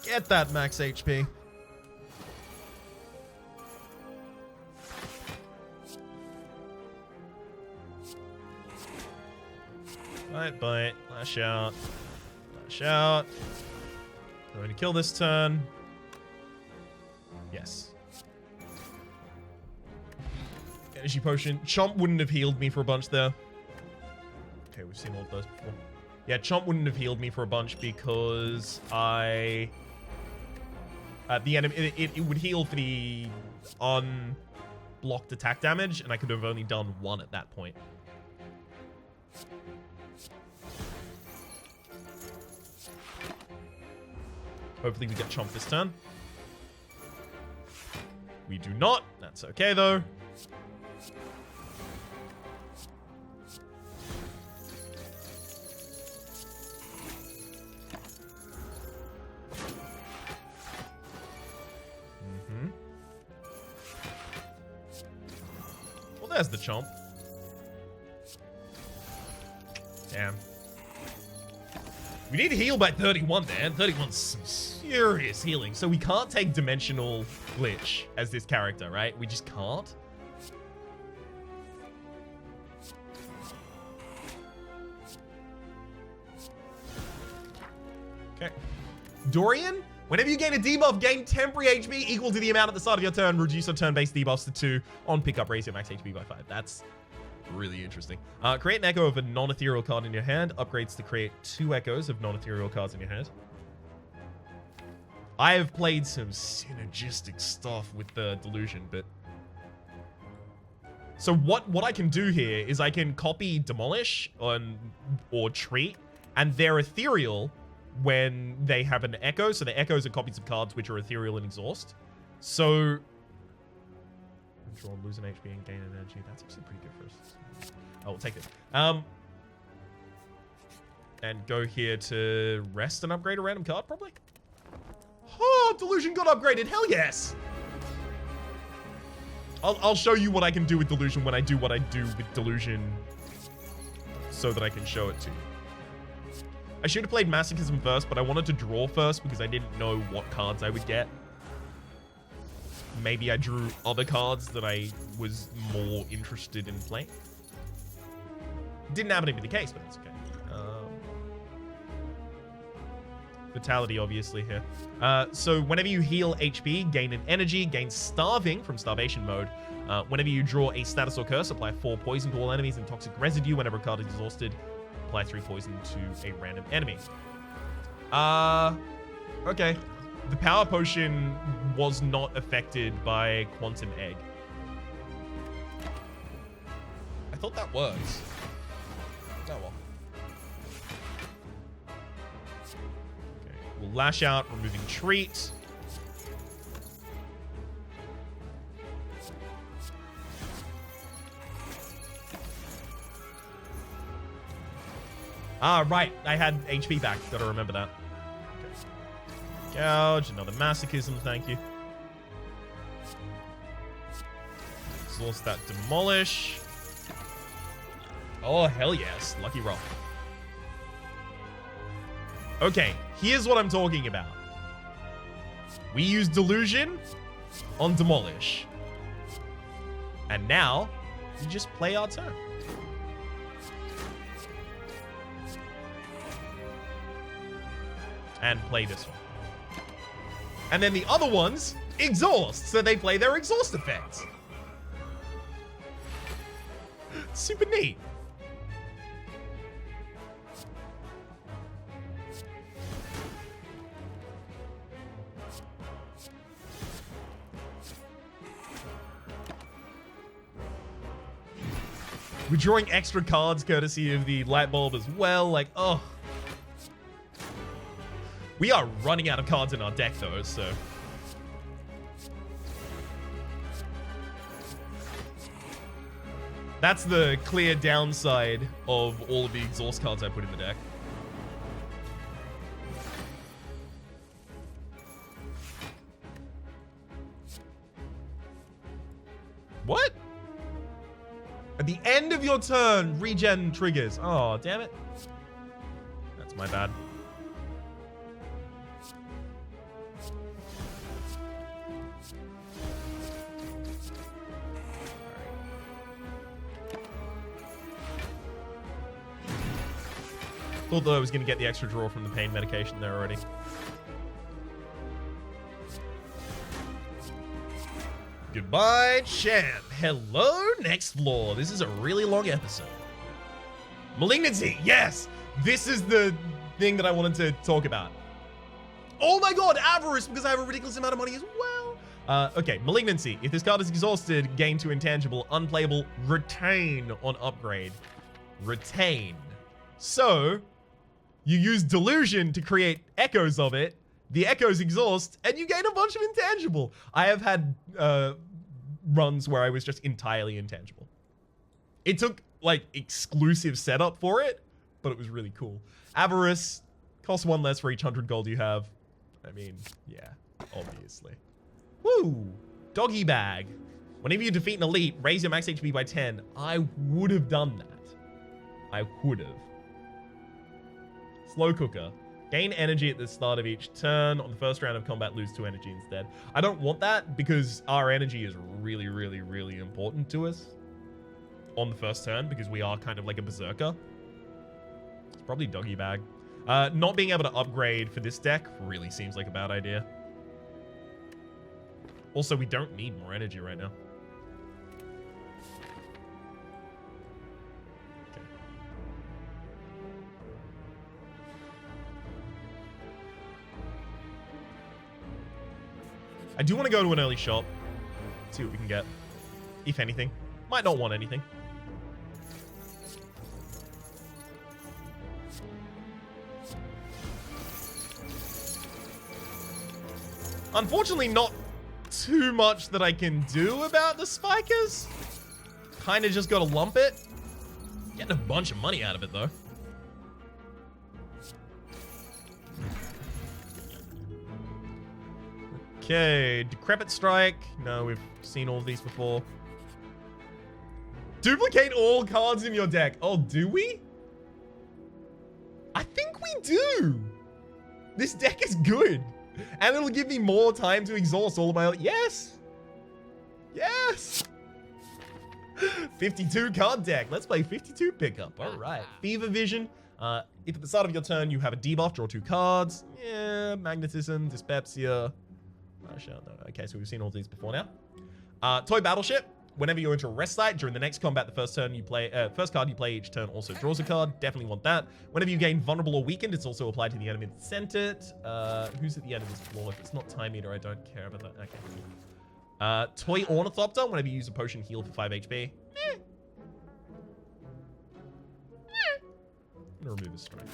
Get that max HP. Bite, lash out, lash out. Going to kill this turn. Yes. Energy potion. Chomp wouldn't have healed me for a bunch there. Okay, we've seen all of those before. Yeah, Chomp wouldn't have healed me for a bunch because I... the enemy, it would heal for the unblocked attack damage, and I could have only done one at that point. Hopefully we get Chomp this turn. We do not. That's okay, though. Well, there's the Chomp. Damn. We need to heal by 31 there. 31's some serious healing. So we can't take Dimensional Glitch as this character, right? We just can't. Okay. Dorian, whenever you gain a debuff, gain temporary HP equal to the amount at the start of your turn. Reduce your turn-based debuffs to 2 on pickup. Raise your max HP by 5. That's really interesting. Create an echo of a non-ethereal card in your hand. Upgrades to create 2 echoes of non-ethereal cards in your hand. I have played some synergistic stuff with the Delusion, but... So what I can do here is I can copy Demolish or Treat, and they're ethereal when they have an echo. So the echoes are copies of cards which are ethereal and exhaust. So... Control, lose an HP and gain an energy. That's actually pretty good for us. Oh, we'll take it. And go here to rest and upgrade a random card, probably. Oh, Delusion got upgraded. Hell yes. I'll show you what I can do with Delusion when I do what I do with Delusion so that I can show it to you. I should have played Masochism first, but I wanted to draw first because I didn't know what cards I would get. Maybe I drew other cards that I was more interested in playing. Didn't happen to be the case, but it's okay. Fatality, obviously, here. So whenever you heal HP, gain an energy, gain Starving from Starvation mode. Whenever you draw a status or curse, apply 4 poison to all enemies and toxic residue. Whenever a card is exhausted, apply 3 poison to a random enemy. Okay. The power potion was not affected by Quantum Egg. I thought that was. Oh well. Okay, we'll lash out, removing Treat. Ah, right. I had HP back. Gotta remember that. Gouge, another Masochism, thank you. Exhaust that Demolish. Oh, hell yes. Lucky roll. Okay, here's what I'm talking about. We use Delusion on Demolish. And now, we just play our turn. And play this one. And then the other ones exhaust, so they play their exhaust effects. Super neat. We're drawing extra cards courtesy of the light bulb as well. Like, oh. We are running out of cards in our deck, though, so... That's the clear downside of all of the exhaust cards I put in the deck. your turn, regen triggers. Oh, damn it. That's my bad. Thought that I was going to get the extra draw from the pain medication there already. Goodbye, champ. Hello, next floor. This is a really long episode. Malignancy, yes! This is the thing that I wanted to talk about. Oh my god, avarice, because I have a ridiculous amount of money as well. Okay, Malignancy. If this card is exhausted, gain to intangible, unplayable, retain on upgrade. Retain. So, you use Delusion to create echoes of it. The echoes exhaust, and you gain a bunch of intangible. I have had runs where I was just entirely intangible. It took, like, exclusive setup for it, but it was really cool. Avarice costs 1 less for each 100 gold you have. I mean, yeah, obviously. Woo! Doggy bag. Whenever you defeat an elite, raise your max HP by 10. I would have done that. I would have. Slow cooker. Gain energy at the start of each turn. On the first round of combat, lose 2 energy instead. I don't want that because our energy is really, really, really important to us on the first turn because we are kind of like a berserker. It's probably doggy bag. Not being able to upgrade for this deck really seems like a bad idea. Also, we don't need more energy right now. I do want to go to an early shop, see what we can get, if anything. Might not want anything. Unfortunately, not too much that I can do about the spikers. Kind of just got to lump it. Getting a bunch of money out of it, though. Okay, Decrepit Strike. No, we've seen all of these before. Duplicate all cards in your deck. Oh, do we? I think we do. This deck is good. And it'll give me more time to exhaust all of my... Yes. Yes. 52 card deck. Let's play 52 pickup. All right. Fever Vision. If at the start of your turn you have a debuff, draw 2 cards. Yeah, Magnetism, Dyspepsia. Okay, so we've seen all these before now. Toy Battleship. Whenever you enter a rest site during the next combat, the first turn you play, first card you play each turn also draws a card. Definitely want that. Whenever you gain vulnerable or weakened, it's also applied to the enemy that sent it. Who's at the end of this floor? If it's not Time Eater, I don't care about that. Okay. Toy Ornithopter. Whenever you use a potion, heal for 5 HP. I'm gonna remove his strike.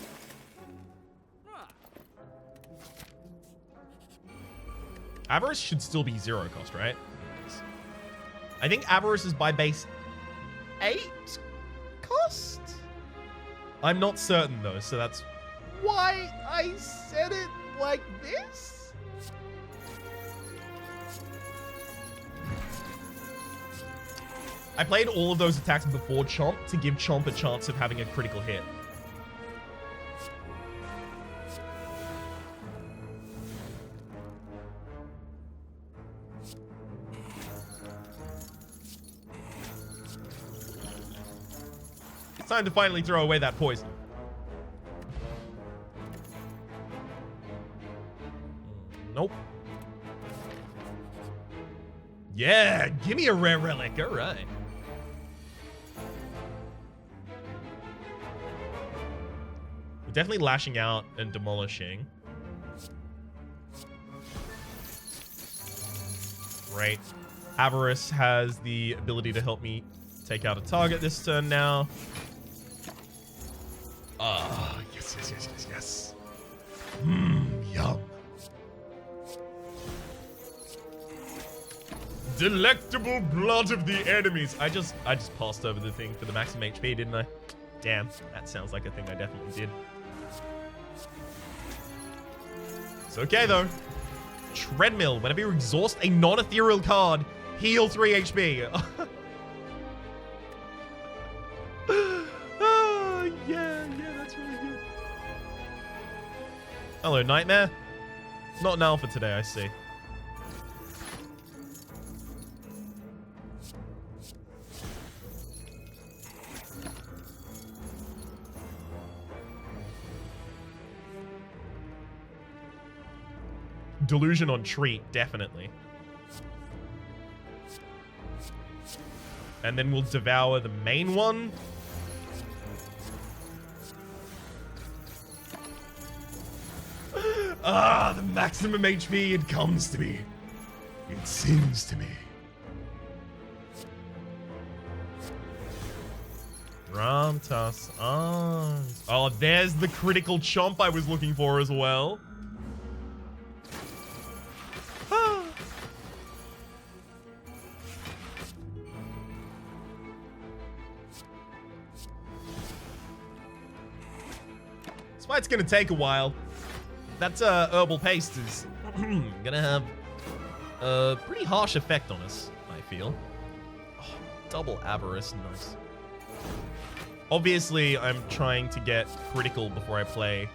Avarice should still be 0 cost, right? I think Avarice is by base 8 cost? I'm not certain though, so that's why I said it like this. I played all of those attacks before Chomp to give Chomp a chance of having a critical hit. Time to finally throw away that poison. Nope. Yeah, give me a rare relic. All right. We're definitely lashing out and demolishing. Great. Avarice has the ability to help me take out a target this turn now. Ah, yes, yes, yes, yes, yes. Yum. Delectable blood of the enemies. I just passed over the thing for the maximum HP, didn't I? Damn, that sounds like a thing I definitely did. It's okay, though. Treadmill. Whenever you exhaust a non-ethereal card, heal 3 HP. Hello, Nightmare. Not an alpha today, I see. Delusion on treat, definitely. And then we'll devour the main one. Ah, the maximum HP, it comes to me. It sings to me. Ramtas arms. Oh, there's the critical chomp I was looking for as well. This fight's gonna take a while. That herbal paste is gonna have a pretty harsh effect on us, I feel. Oh, double avarice, nice. Obviously, I'm trying to get critical before I play.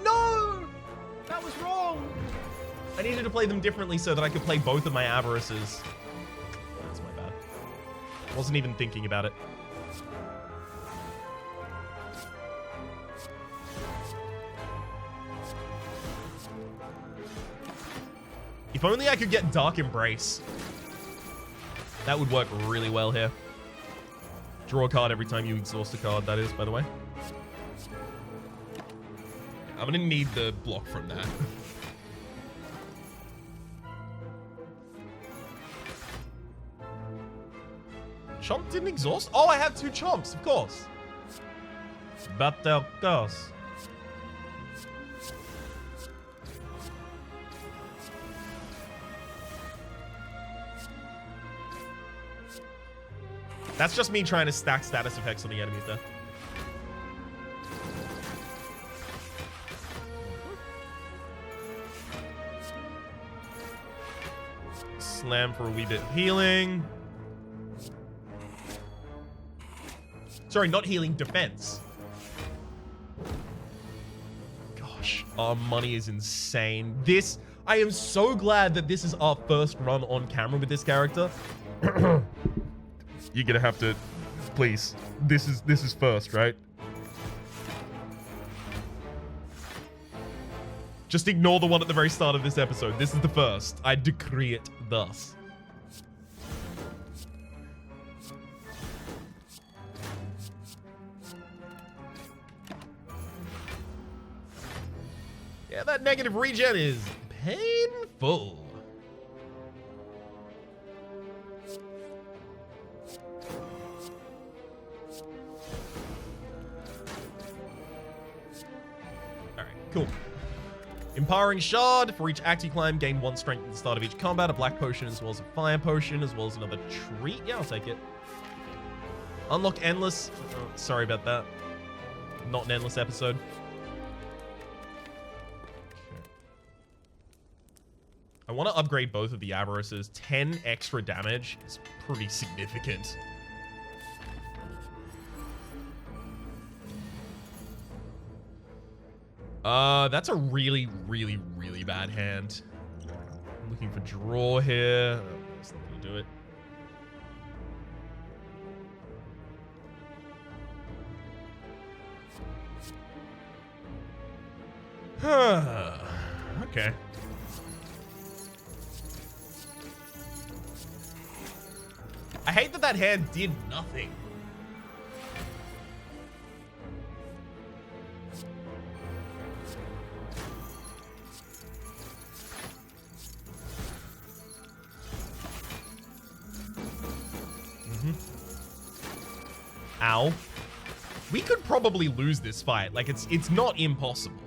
No! That was wrong! I needed to play them differently so that I could play both of my avarices. That's my bad. Wasn't even thinking about it. If only I could get Dark Embrace. That would work really well here. Draw a card every time you exhaust a card, that is, by the way. I'm gonna need the block from that. Chomp didn't exhaust? Oh, I have 2 chomps, of course. But of course. That's just me trying to stack status effects on the enemies there. Slam for a wee bit of healing. Sorry, not healing, defense. Gosh, our money is insane. I am so glad that this is our first run on camera with this character. You're gonna have to, please. This is first, right? Just ignore the one at the very start of this episode. This is the first. I decree it thus. Yeah, that negative regen is painful. Cool. Empowering Shard. For each act you climb, gain 1 strength at the start of each combat. A black potion as well as a fire potion, as well as another treat. Yeah, I'll take it. Unlock Endless. Oh, sorry about that. Not an endless episode. Okay. I want to upgrade both of the Avarices. 10 extra damage is pretty significant. That's a really, really, really bad hand. I'm looking for draw here. That's not gonna do it. Okay. I hate that hand did nothing. Ow. We could probably lose this fight. Like, it's not impossible.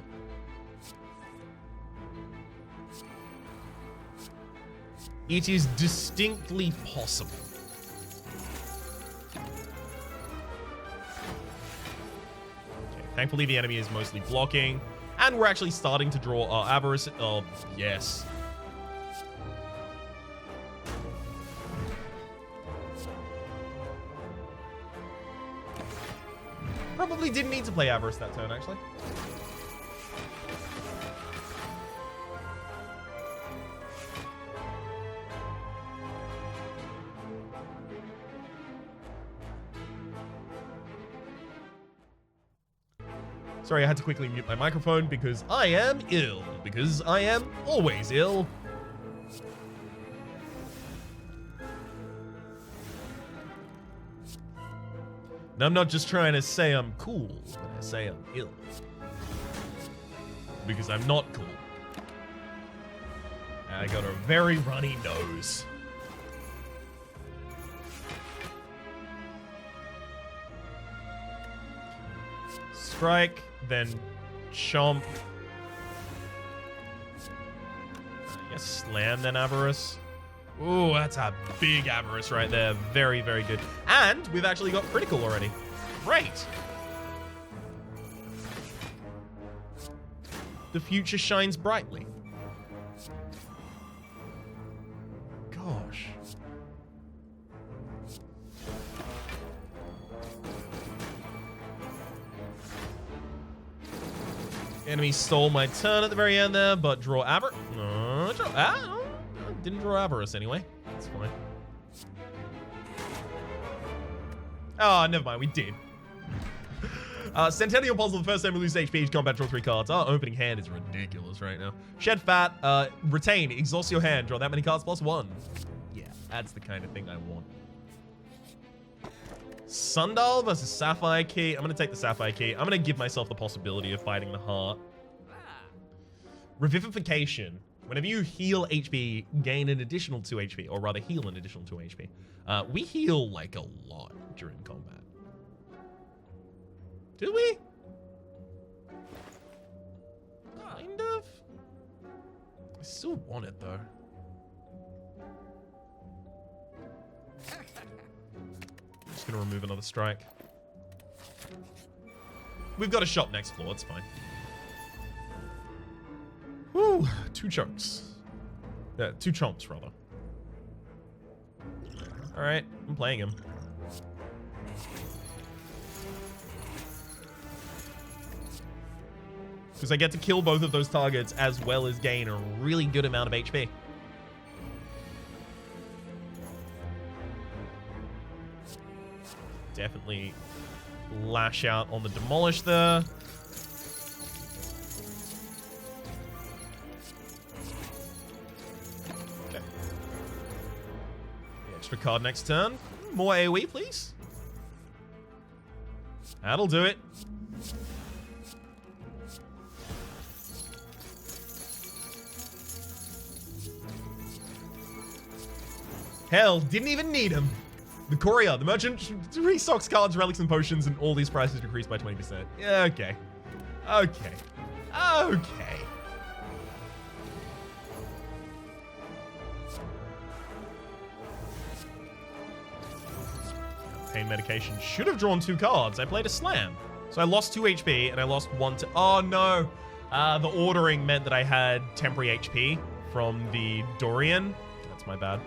It is distinctly possible. Okay, thankfully, the enemy is mostly blocking. And we're actually starting to draw our Avarice. Oh, yes. Probably didn't need to play Avarice that turn, actually. Sorry, I had to quickly mute my microphone because I am ill. Because I am always ill. And I'm not just trying to say I'm cool, but I say I'm ill. Because I'm not cool. And I got a very runny nose. Strike, then chomp. I guess slam, then avarice. Ooh, that's a big avarice right there. Very, very good. And we've actually got critical already. Great. The future shines brightly. Gosh. Enemy stole my turn at the very end there, but draw avarice. Didn't draw avarice anyway. That's fine. Oh, never mind. We did. Centennial Puzzle, the first time we lose HP each combat, draw 3 cards. Our opening hand is ridiculous right now. Shed Fat, retain, exhaust your hand, draw that many cards plus 1. Yeah, that's the kind of thing I want. Sundial versus Sapphire Key. I'm going to take the Sapphire Key. I'm going to give myself the possibility of fighting the heart. Revivification. Whenever you heal HP, gain an additional 2 HP, or rather heal an additional 2 HP. We heal like a lot during combat. Do we? Kind of. I still want it though. I'm just gonna remove another strike. We've got a shop next floor, it's fine. Woo, 2 chunks. Yeah, 2 chomps rather. Alright, I'm playing him. Because I get to kill both of those targets as well as gain a really good amount of HP. Definitely lash out on the demolish there. Okay. The extra card next turn. More AoE, please. That'll do it. Hell, didn't even need him. The courier, the merchant restocks cards, relics, and potions, and all these prices decreased by 20%. Yeah, okay. Okay. Okay. Pain medication. Should have drawn 2 cards. I played a slam. So I lost 2 HP, and I lost 1 to... Oh, no. The ordering meant that I had temporary HP from the Dorian. That's my bad.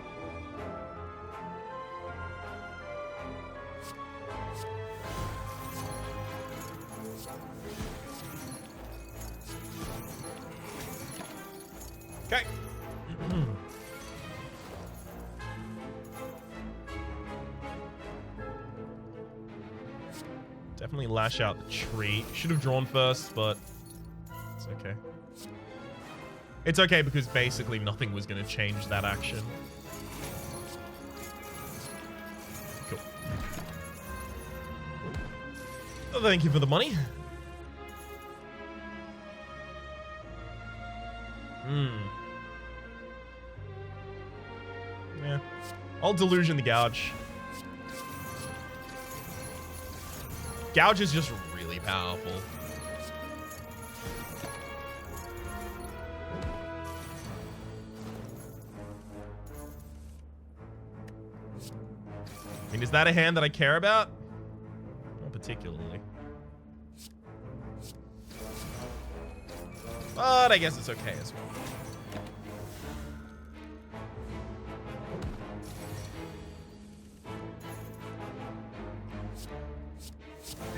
Okay. Definitely lash out the tree. Should have drawn first, but it's okay. It's okay because basically nothing was going to change that action. Cool. Oh, thank you for the money. Yeah. I'll delusion the gouge. Gouge is just really powerful. I mean, is that a hand that I care about? Not particularly. But I guess it's okay as well.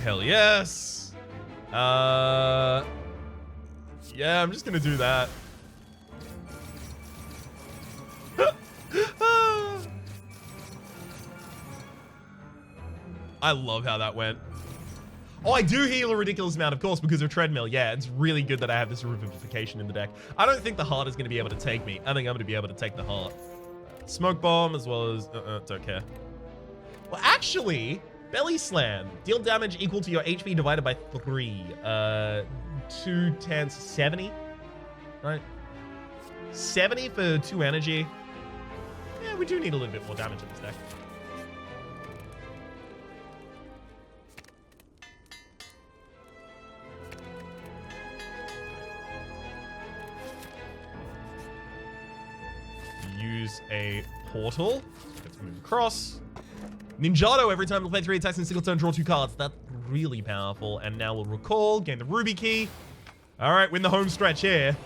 Hell yes. Yeah, I'm just gonna do that. I love how that went. Oh, I do heal a ridiculous amount, of course, because of treadmill. Yeah, it's really good that I have this revivification in the deck. I don't think the heart is going to be able to take me. I think I'm going to be able to take the heart. Smoke bomb as well as... don't care. Well, actually, belly slam. Deal damage equal to your HP divided by 3. 2 10 70. Right? 70 for 2 energy. Yeah, we do need a little bit more damage in this deck. Use a portal. Let's move across. Ninjato, every time we play 3 attacks in a single turn, draw 2 cards. That's really powerful. And now we'll recall, gain the Ruby key. All right, win the home stretch here.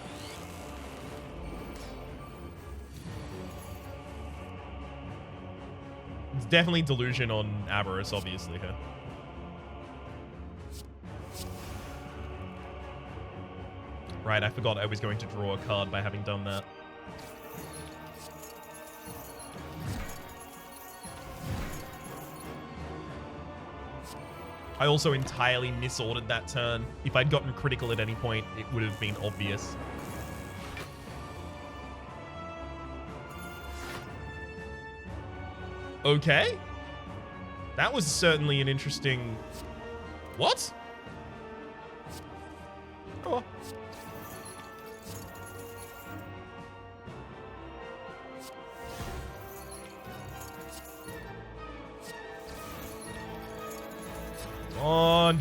It's definitely delusion on Avarice, obviously, here. Right, I forgot I was going to draw a card by having done that. I also entirely misordered that turn. If I'd gotten critical at any point, it would have been obvious. Okay. That was certainly an interesting... What? Oh. On.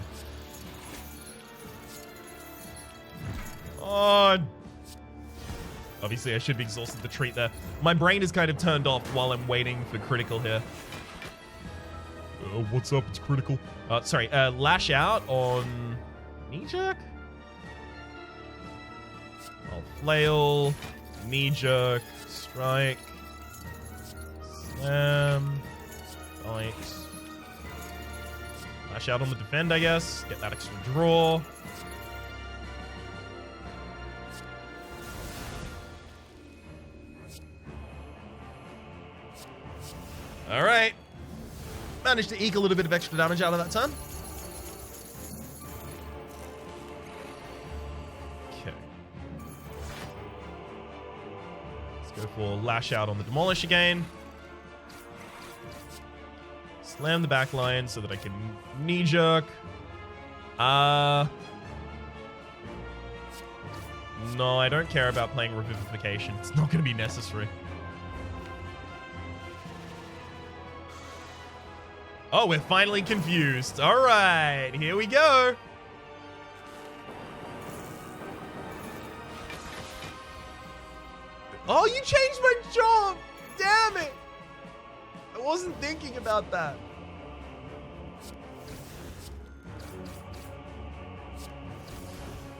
On. Obviously, I should be exhausted to treat there. My brain is kind of turned off while I'm waiting for critical here. What's up? It's critical. Sorry. Lash out on knee jerk. I'll flail. Knee jerk. Strike. Slam. Bite. Lash out on the defend, I guess. Get that extra draw. All right. Managed to eke a little bit of extra damage out of that turn. Okay. Let's go for lash out on the demolish again. Slam the back line so that I can knee jerk. No, I don't care about playing revivification. It's not going to be necessary. Oh, we're finally confused. All right, here we go. Oh, you changed my job. Damn it. I wasn't thinking about that.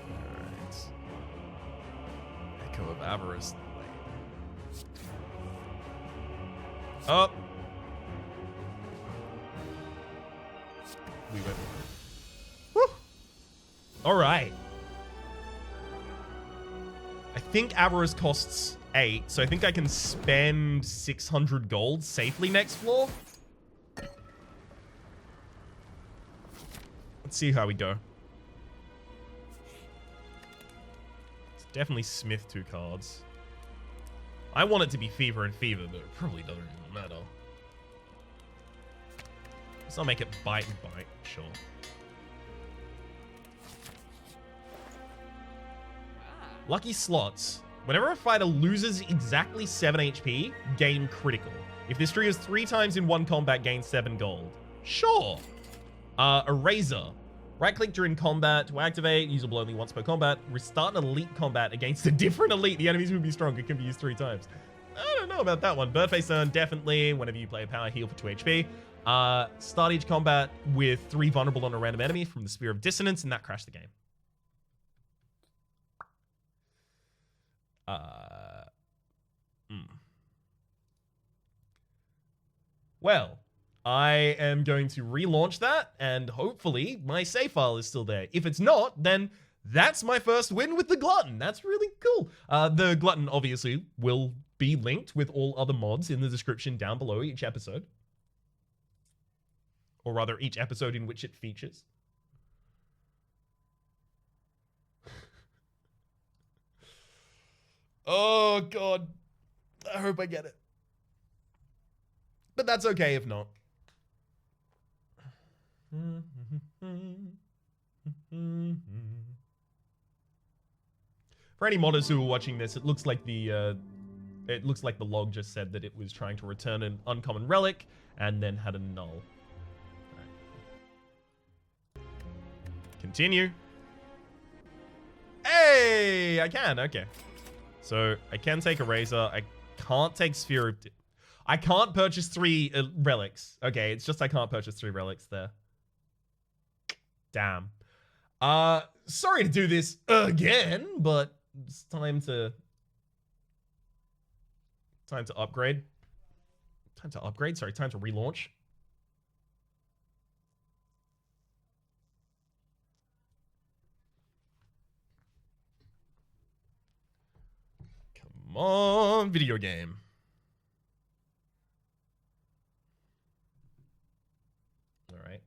Alright. Echo of Avarice. Up. We went. Woo. Alright. I think Avarice costs 8, so I think I can spend 600 gold safely next floor. Let's see how we go. It's definitely Smith 2 cards. I want it to be Fever and Fever, but it probably doesn't really matter. Let's not make it Bite and Bite, sure. Lucky slots. Whenever a fighter loses exactly 7 HP, gain critical. If this triggers 3 times in one combat, gain 7 gold. Sure. Eraser. Right-click during combat to activate. Usable only once per combat. Restart an elite combat against a different elite. The enemies will be stronger. It can be used 3 times. I don't know about that one. Birdface turn, definitely. Whenever you play a power, heal for 2 HP. Start each combat with 3 vulnerable on a random enemy from the Sphere of Dissonance, and that crashed the game. Well, I am going to relaunch that, and hopefully my save file is still there. If it's not, then that's my first win with the Glutton. That's really cool. The Glutton obviously will be linked with all other mods in the description down below each episode. Or rather, each episode in which it features. Oh, God. I hope I get it. But that's okay if not. For any modders who are watching this, it looks like the log just said that it was trying to return an uncommon relic and then had a null. Right. Continue. Hey, I can. Okay. So I can take a razor. I can't take sphere of... I can't purchase 3 relics. Okay, it's just I can't purchase 3 relics there. Damn. Sorry to do this again, but it's time to upgrade. Time to upgrade? Sorry, time to relaunch. Come on, video game. All right.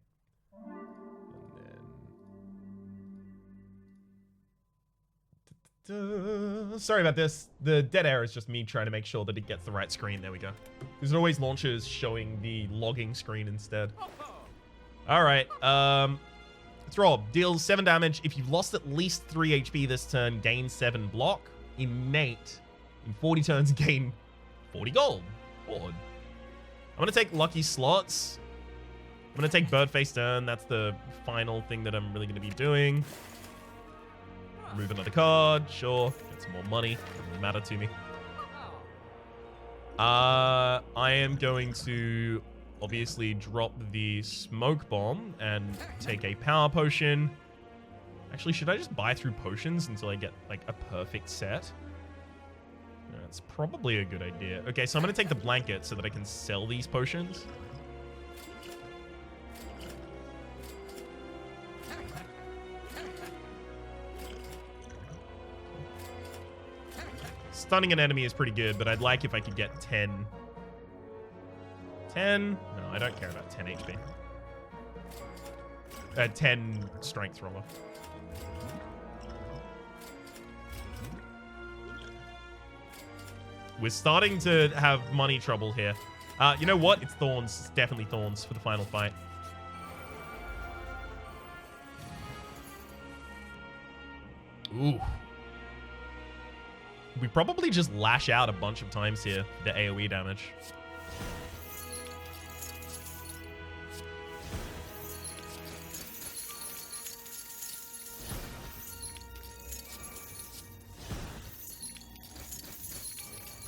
And then... Sorry about this. The dead air is just me trying to make sure that it gets the right screen. There we go. Because it always launches showing the logging screen instead. All right. Let's roll. Deals 7 damage. If you've lost at least 3 HP this turn, gain 7 block. Innate. In 40 turns, gain 40 gold. Odd. I'm going to take lucky slots. I'm going to take bird face turn. That's the final thing that I'm really going to be doing. Remove another card. Sure. Get some more money. Doesn't really matter to me. I am going to obviously drop the smoke bomb and take a power potion. Actually, should I just buy through potions until I get like a perfect set? That's probably a good idea. Okay, so I'm going to take the blanket so that I can sell these potions. Stunning an enemy is pretty good, but I'd like if I could get 10. 10? No, I don't care about 10 HP. 10 strength, rather. We're starting to have money trouble here. You know what? It's thorns. It's definitely thorns for the final fight. Ooh. We probably just lash out a bunch of times here, the AoE damage.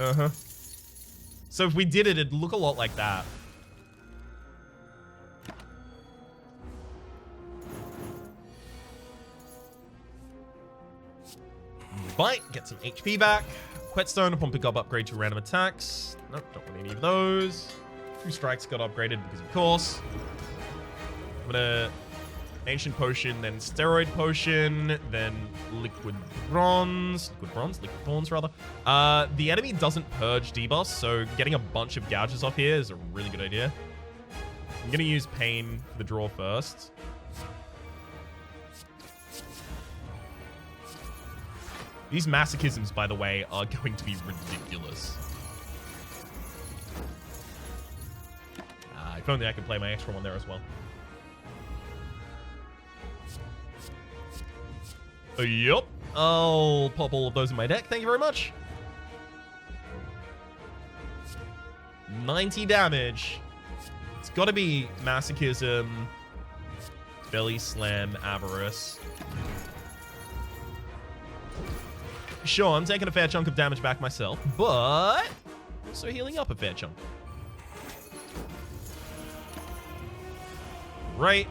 Uh-huh. So if we did it, it'd look a lot like that. Bite, get some HP back. Whetstone upon pick up, upgrade to random attacks. Nope, don't want any of those. 2 strikes got upgraded because of course. I'm gonna Ancient Potion, then Steroid Potion, then Liquid Thorns, rather. The enemy doesn't purge debuffs, so getting a bunch of gouges off here is a really good idea. I'm gonna use Pain for the draw first. These masochisms, by the way, are going to be ridiculous. If only I could play my extra one there as well. Yup. I'll pop all of those in my deck. Thank you very much. 90 damage. It's got to be Masochism, Belly Slam, Avarice. Sure, I'm taking a fair chunk of damage back myself, but also healing up a fair chunk. Right.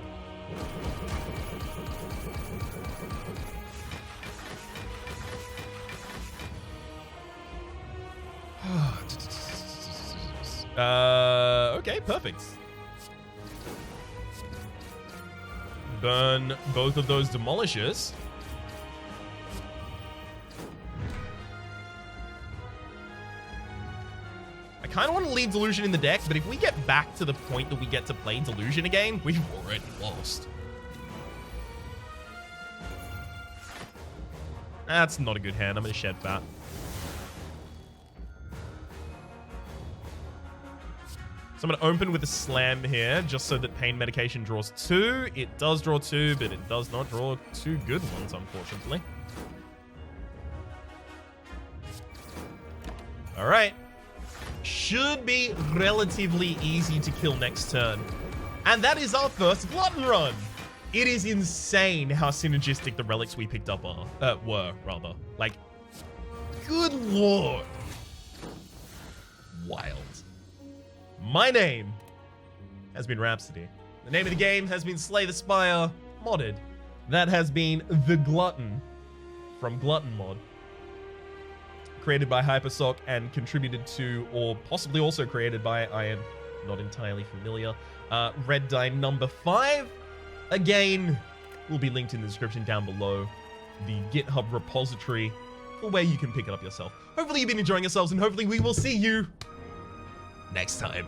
Okay, perfect. Burn both of those demolishers. I kind of want to leave Delusion in the deck, but if we get back to the point that we get to play Delusion again, we've already lost. That's not a good hand. I'm going to shed that. So I'm going to open with a slam here, just so that pain medication draws 2. It does draw 2, but it does not draw 2 good ones, unfortunately. All right. Should be relatively easy to kill next turn. And that is our first Glutton run. It is insane how synergistic the relics we picked up were. Like, good lord. Wild. My name has been Rhapsody. The name of the game has been Slay the Spire modded. That has been The Glutton from Glutton Mod. Created by Hypersock and contributed to, or possibly also created by, I am not entirely familiar, Red Die number 5. Again, will be linked in the description down below. The GitHub repository for where you can pick it up yourself. Hopefully you've been enjoying yourselves, and hopefully we will see you next time.